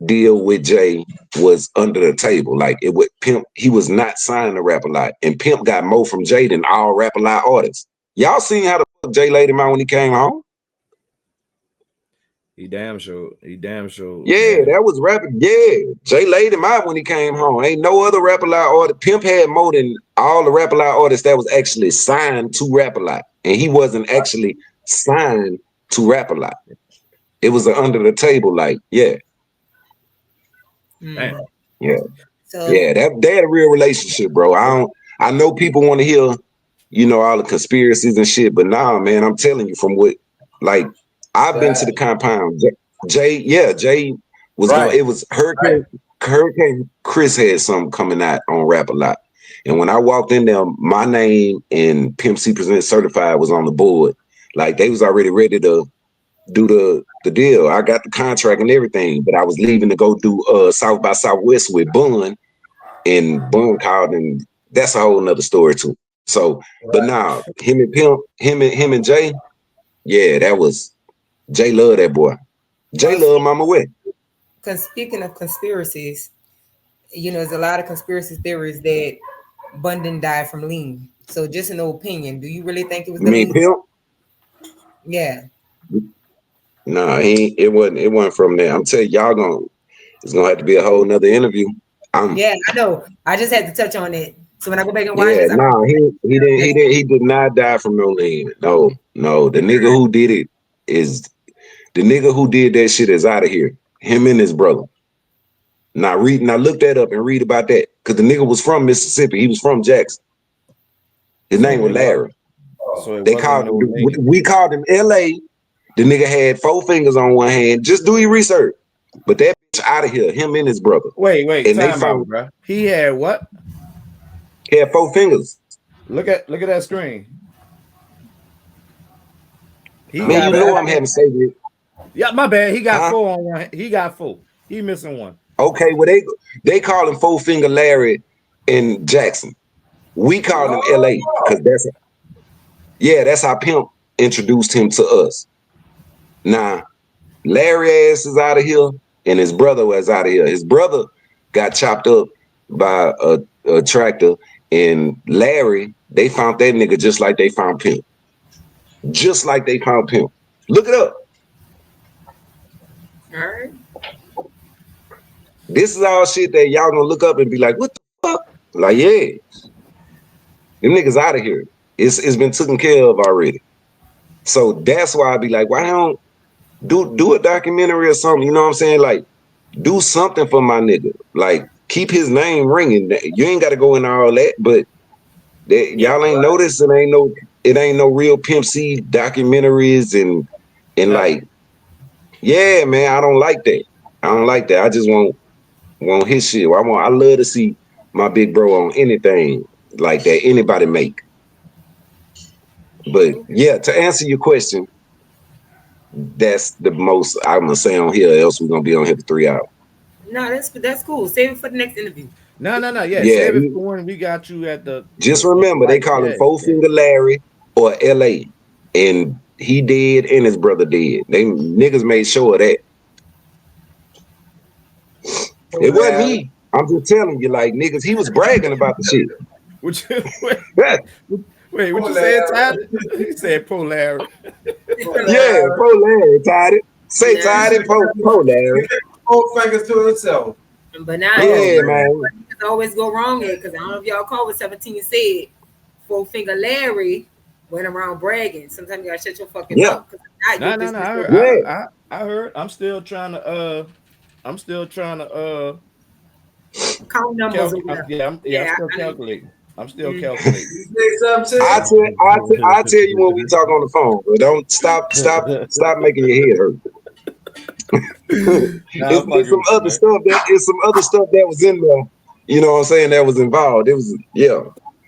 deal with Jay was under the table. Like it would Pimp, he was not signed to Rap a Lot. And Pimp got more from Jay than all Rap a Lot artists. Y'all seen how the fuck Jay laid him out when he came home? He damn sure. Yeah, that was rapping. Yeah, Jay laid him out when he came home. Ain't no other Rap a Lot artist. Pimp had more than all the Rap a Lot artists that was actually signed to Rap a Lot, and he wasn't actually signed to Rap a Lot. It was an under the table, like, yeah, yeah, So yeah. They had a real relationship, bro. I know people want to hear, all the conspiracies and shit, but nah, man, I'm telling you from what, like, I've been to the compound. Jay was going. It was Hurricane Chris had something coming out on Rap a Lot, and when I walked in there, my name and Pimp C Presents Certified was on the board. Like they was already ready to do the deal. I got the contract and everything, but I was leaving to go do South by Southwest with Bun, and Bun called, and that's a whole nother story too. So, but now him and Pimp, him and Jay, yeah, that was Jay love that boy. Jay love Mama Wet. Because speaking of conspiracies, you know, there's a lot of conspiracy theories that Bundon died from lean. So, just an opinion, do you really think it was the lean? Pimp? Yeah. Nah, it wasn't from there. I'm telling y'all it's gonna have to be a whole nother interview. Yeah, I know. I just had to touch on it. So when I go back and watch Yeah, this, nah, he did not die from no lean. No. The nigga who did it is the nigga who did that shit is out of here. Him and his brother. Now look that up and read about that. Cause the nigga was from Mississippi. He was from Jackson. His name was Larry. So we called him LA. The nigga had 4 fingers on one hand. Just do your research. But that bitch out of here, him and his brother. Wait, and time out, bro. He had what? He had 4 fingers. Look at that screen. Man, you know I'm having saved. Yeah, my bad. He got 4 on one. He got 4. He missing one. Okay, well they call him 4 Finger Larry in Jackson. We call him LA because that's how Pimp introduced him to us. Now, Larry ass is out of here, and his brother was out of here. His brother got chopped up by a tractor, and Larry, they found that nigga just like they found Pimp. Just like they found Pimp. Look it up. all right. This is all shit that y'all gonna look up and be like, what the fuck? Like, yeah. Them niggas out of here. It's been taken care of already. So that's why I be like, why don't do a documentary or something? You know what I'm saying? Like, do something for my nigga. Like, keep his name ringing. You ain't got to go in all that, but y'all ain't noticed it ain't no real Pimp C documentaries and like, yeah, man, I don't like that. I just want his shit. I love to see my big bro on anything like that anybody make. But yeah, to answer your question, that's the most I'm gonna say on here. Else we're gonna be on here for 3 hours. No, that's cool. Save it for the next interview. No. Yeah, save it for when we got you at the. Just remember, they call him 4 Finger Larry or LA, and he did, and his brother did. They niggas made sure of that. It wasn't me. I'm just telling you, like, niggas, he was bragging about the shit. Wait, what you said, Tidy? He said Pro Larry. Yeah, Pro Larry, Tidy. Say Tidy, Pro Larry. 4 fingers to himself. But now, yeah, man. Always go wrong here because I don't know if y'all call what 17 said. 4 Finger Larry went around bragging. Sometimes you gotta shut your fucking mouth. No. I heard. I'm still trying to count numbers. I'm still calculating. I'm still calculating. I tell you when we talk on the phone, but don't stop making your head hurt. It's some other stuff that was in there. You know what I'm saying? That was involved. It was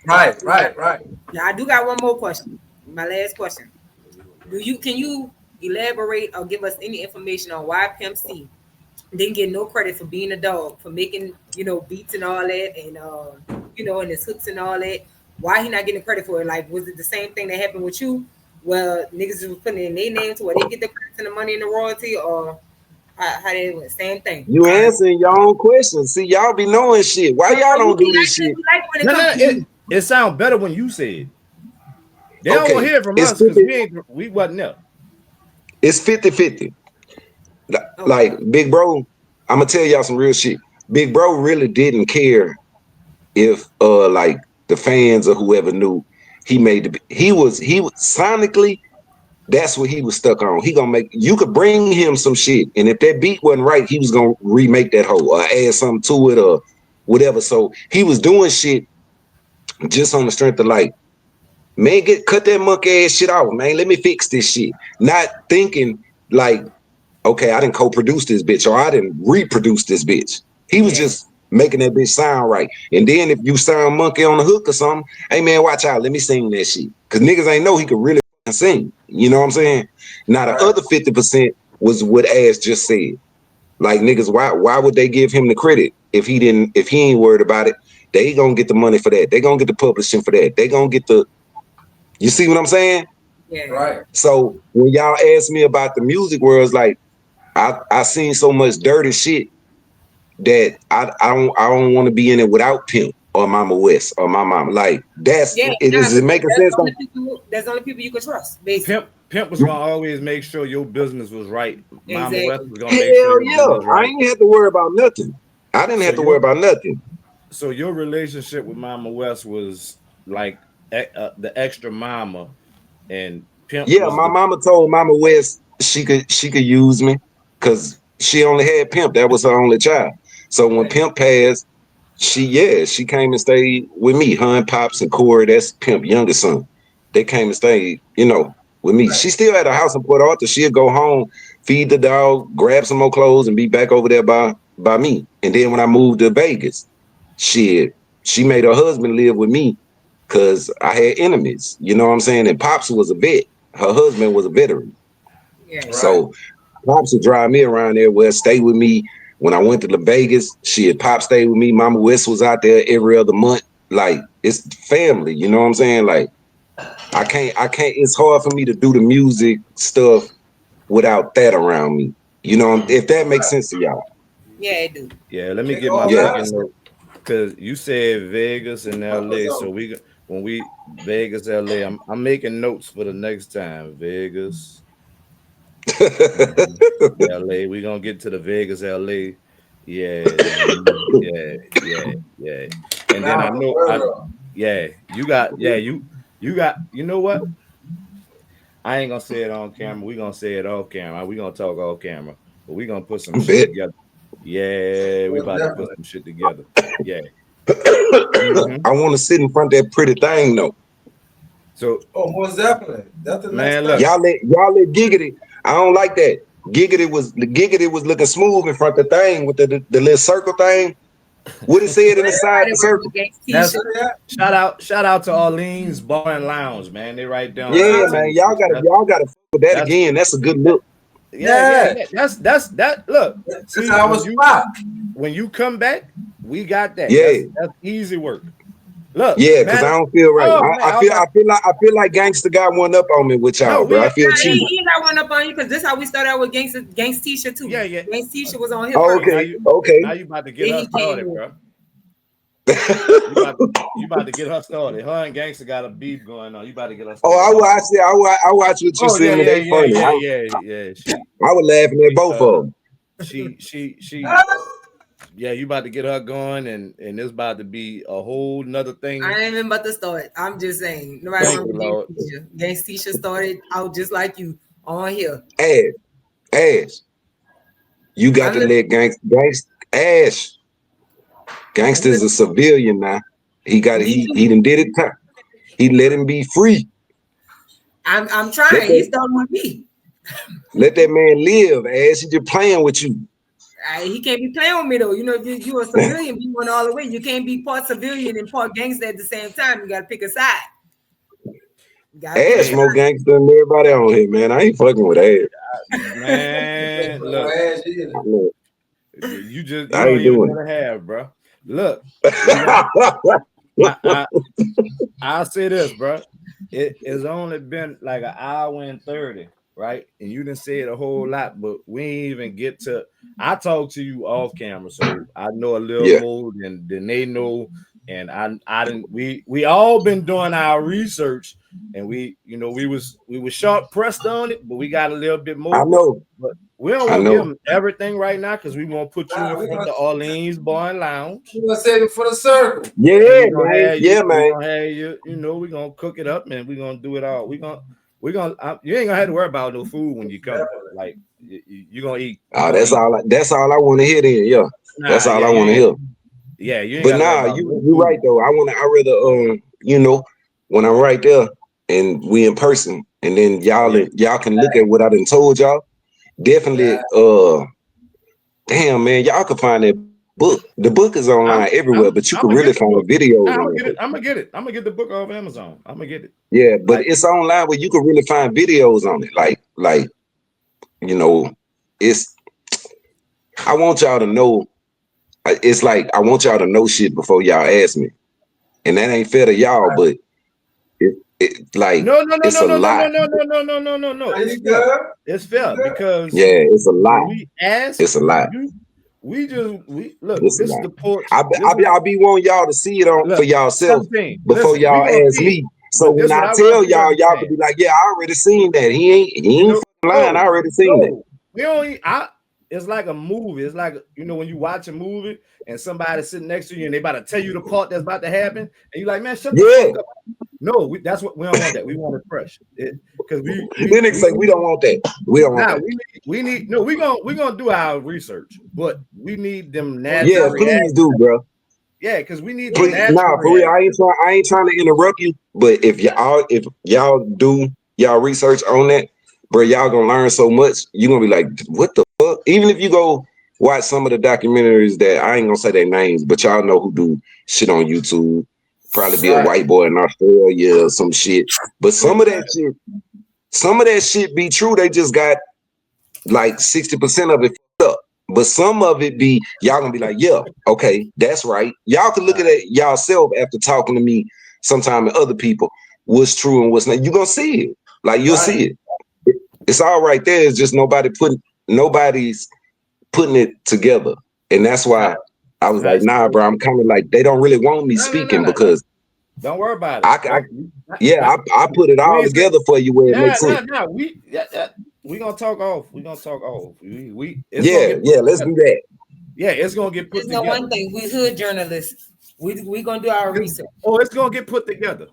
Right. Now I do got one more question. My last question. Can you elaborate or give us any information on why Pimp C didn't get no credit for being a dog, for making, beats and all that, and and his hooks and all that? Why he not getting credit for it? Like, was it the same thing that happened with you? Well, niggas was putting in their name to where they get the credit and the money and the royalty, or how they went? Same thing. You answering your own questions. See, y'all be knowing shit. Why y'all don't do this shit? It sounds better when you say it. They don't want to hear from us because we wasn't there. It's 50-50. Like, Big Bro, I'm gonna tell y'all some real shit. Big Bro really didn't care if like the fans or whoever knew he made he was sonically, that's what he was stuck on. He gonna make, you could bring him some shit, and if that beat wasn't right, he was gonna remake that whole or add something to it or whatever. So he was doing shit just on the strength of like, man, cut that monkey ass shit off, man. Let me fix this shit. Not thinking like, okay, I didn't co-produce this bitch or I didn't reproduce this bitch. He was just making that bitch sound right. And then if you sound monkey on the hook or something, hey man, watch out. Let me sing that shit. Cause niggas ain't know he could really sing. You know what I'm saying? Now the other 50% was what Ash just said. Like niggas, why would they give him the credit if he ain't worried about it? They gonna get the money for that. They gonna get the publishing for that. They gonna get the. You see what I'm saying? Yeah. Right. So when y'all ask me about the music world, it's like I seen so much dirty shit that I don't want to be in it without Pimp or Mama West or my mama. Like that's Yeah, is it making sense? That's the only people you can trust, basically. Pimp was gonna always make sure your business was right. Mama Exactly. West was gonna make sure Hell your yeah. business I right. ain't have to worry about nothing. I didn't have to worry about nothing. So your relationship with Mama West was like the extra mama, and Pimp Yeah, was my the mama told Mama West she could use me because she only had Pimp. That was her only child. So when Pimp passed, she came and stayed with me. Her and Pops and Corey, that's Pimp youngest son. They came and stayed, with me. She still had a house in Port Arthur. She'd go home, feed the dog, grab some more clothes, and be back over there by me. And then when I moved to Vegas, she made her husband live with me because I had enemies. You know what I'm saying? And Pops was a vet. Her husband was a veteran. Yeah. So Pops would drive me around everywhere, stay with me. When I went to Vegas, Pop stayed with me. Mama West was out there every other month. Like, it's family, you know what I'm saying? Like, I can't, it's hard for me to do the music stuff without that around me. You know, if that makes sense to y'all. Yeah, it do. Yeah, let me get my taking note because you said Vegas and LA. So when we Vegas, LA, I'm making notes for the next time. Vegas, LA. We gonna get to the Vegas, LA. Yeah, yeah. And then you got, you know what? I ain't gonna say it on camera. We gonna say it off camera. We gonna talk off camera, but we gonna put some shit Bet. together. Yeah, we about to put some shit together. Yeah. I want to sit in front of that pretty thing though. So, most definitely. That's the man, next look, y'all let Giggity. I don't like that. Giggity was looking smooth in front of the thing with the little circle thing. What it said in the side of the circle. that's shout out to Arlene's Bar and Lounge, man. They right down. Yeah, man. Y'all gotta fuck with that again. That's a good look. Yeah. That's that. Look, that's our spot. When you come back, we got that. Yeah, that's easy work. Look, yeah, because I don't feel right. Oh, I feel like Gangsta got one up on me with y'all, bro. I feel cheap. He got one up on you because this is how we started out with Gangsta T-shirt too. Yeah. Gangsta T-shirt was on his. Okay. Now you about to get her started, bro. You about to get her started. Her and Gangsta got a beef going on. You about to get her started. Oh, I watch what you send me. They funny. Yeah. I was laughing at both of them. She yeah, you about to get her going, and it's about to be a whole nother thing. I ain't even about to start. I'm just saying. Nobody want to Gangsta T-shirt started out just like you on here. Ash. You got to let Gangsta Ash. Gangsta's a civilian now. He done did it. He let him be free. I'm trying. He's starting with me. Let that man live, Ash. He's just playing with you. He can't be playing with me though. You know, if you're a civilian, you went all the way. You can't be part civilian and part gangster at the same time. You gotta pick a side. Ash more gangster than everybody on here, man. I ain't fucking with Ash. Man, look. You don't even want to have, bro. Look, I'll say this, bro. It's only been like an hour and 30, right? And you didn't say it a whole lot, but we ain't even get to. I talk to you off camera, so I know a little more than they know. And I didn't. We all been doing our research, and we was sharp pressed on it, but we got a little bit more. I know, but we don't want to give them everything right now because we want to put you in front of the Orleans Bar and Lounge. You gonna save it for the circle? Yeah, man. We're gonna have you. We're gonna cook it up, and we're gonna do it all. You ain't gonna have to worry about no food when you come. Like you're gonna eat. That's all I want to hear. Then, yeah, that's all I want to hear. Yeah, you ain't but you're right though. I rather when I'm right there and we in person, and then y'all can look at what I done told y'all. Definitely, damn man, y'all can find that book. The book is online everywhere, but you can really find videos on it. I'm gonna get the book off Amazon. I'm gonna get it. Yeah, but it's online where you can really find videos on it. Like, you know, it's. I want y'all to know. It's like I want y'all to know shit before y'all ask me, and that ain't fair to y'all. But it like no. It's a lot. It's fair because it's a lot. We ask. It's a lot. We look. It's This is the porch. I be wanting y'all to see it for y'allself before y'all ask me. So when I tell y'all, y'all can be like, "Yeah, I already seen that. He ain't lying. I already seen that." We only. It's like a movie. It's like when you watch a movie and somebody's sitting next to you and they about to tell you the part that's about to happen, and you're like, "Man, shut the fuck up." No, that's what we don't want. That we want it fresh. Because we then say we don't want that. We don't want that. We need no. We're gonna do our research, but we need them natural. Yeah, please do, bro. Yeah, because we need. Please, for real. I ain't trying to interrupt you, but if y'all do y'all research on that, bro, y'all gonna learn so much. You're gonna be like, what the fuck? Even if you go watch some of the documentaries that I ain't gonna say their names, but y'all know who do shit on YouTube. Probably be a white boy in Australia or some shit. But some of that shit be true. They just got like 60% of it fucked up. But some of it be, y'all gonna be like, yeah, okay, that's right. Y'all can look at it y'allself after talking to me sometime and other people, what's true and what's not. You're gonna see it. Like you'll see it. It's all right there. It's just nobody's putting it together. And that's why I was like, nah, bro, I'm kind of like, they don't really want me speaking because don't worry about it. I put it all together for you where it makes sense. We gonna talk off. We gonna talk off. Let's do that. Yeah, it's gonna get put together. One thing, we hood journalists. We gonna do our research. Oh, it's gonna get put together.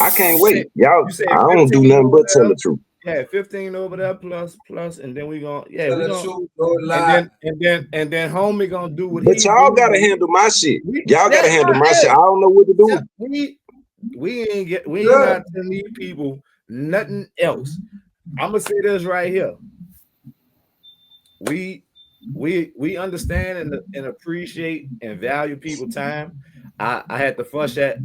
I can't wait. Y'all, I don't do nothing but tell the truth. Yeah, 15 over there plus, and then we gonna and then homie gonna do what but y'all gotta handle my shit. Y'all gotta handle my shit. I don't know what to do. We ain't not telling these people nothing else. I'm gonna say this right here. We understand and appreciate and value people's time. I had to fuss at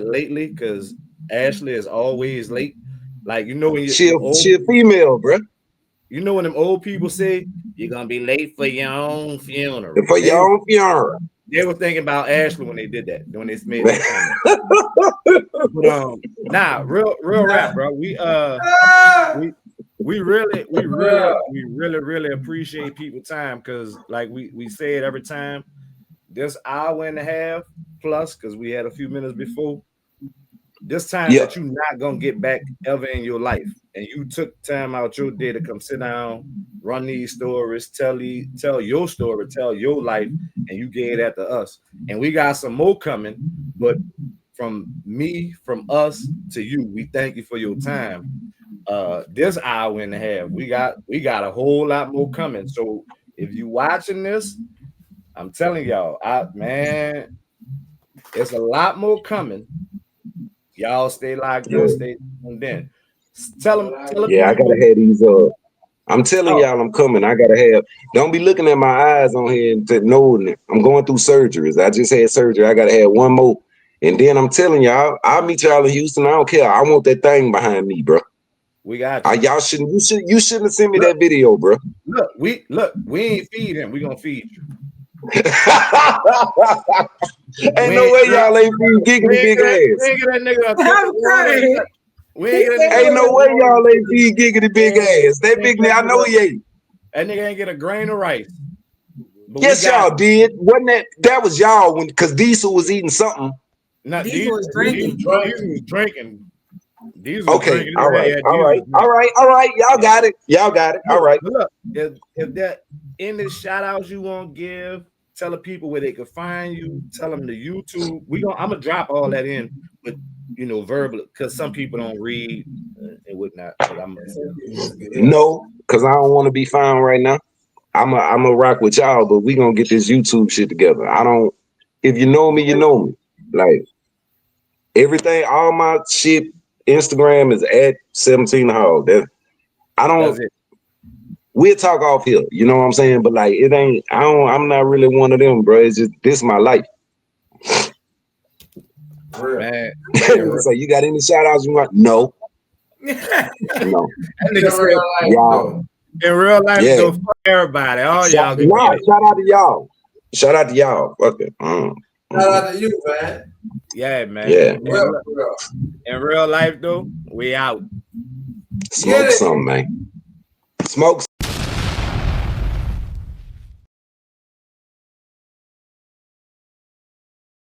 lately because Ashley is always late. Like when she a female, bro. You know when them old people say you're gonna be late for your own funeral. They were thinking about Ashley when they did that. When they made that comment. But, real rap, bro. We really appreciate people's time because, like we say it every time. This hour and a half plus, because we had a few minutes before. This time that you're not gonna get back ever in your life, and you took time out your day to come sit down, run these stories, tell your story, tell your life, and you gave that to us. And we got some more coming, but from us to you, we thank you for your time. This hour and a half, we got a whole lot more coming. So if you watching this, I'm telling y'all, it's a lot more coming. Y'all stay locked in, stay tuned in. Tell them. Yeah, I gotta have these. I'm telling y'all, I'm coming. I gotta have. Don't be looking at my eyes on here and knowing it. I'm going through surgeries. I just had surgery. I gotta have one more, and then I'm telling y'all, I'll meet y'all in Houston. I don't care. I want that thing behind me, bro. We got you. Y'all shouldn't. You shouldn't have sent me that video, bro. We ain't feed him. We gonna feed you. Ain't no way y'all ain't feed Giggity big ass. Ain't no way y'all ain't feed Giggity big ass. That big nigga, I know he ain't. That nigga ain't get a grain of rice. Yes, y'all did. Wasn't that was y'all because Diesel was eating something. Diesel was drinking. Okay, all right. Y'all got it. All right. Look, if that any shout outs you want to give, tell the people where they can find you. Tell them the YouTube. I'm gonna drop all that in, but verbally, because some people don't read and whatnot. No, because I don't want to be found right now. I'm a rock with y'all, but we gonna get this YouTube shit together. If you know me, you know me. Like everything, all my shit. Instagram is at 17 Hog. we'll talk off here. You know what I'm saying? But like, it ain't. I'm not really one of them, bro. It's just this my life. Man, So you got any shout outs you want? No. No. That nigga said, y'all. in real life, Yeah. go fuck everybody. All y'all can Nah, get it. shout out to y'all. Shout out to y'all. Fuck it. Shout out to you, man. Yeah, man. Yeah. In real life, though, we out. Smoke something, man. Smoke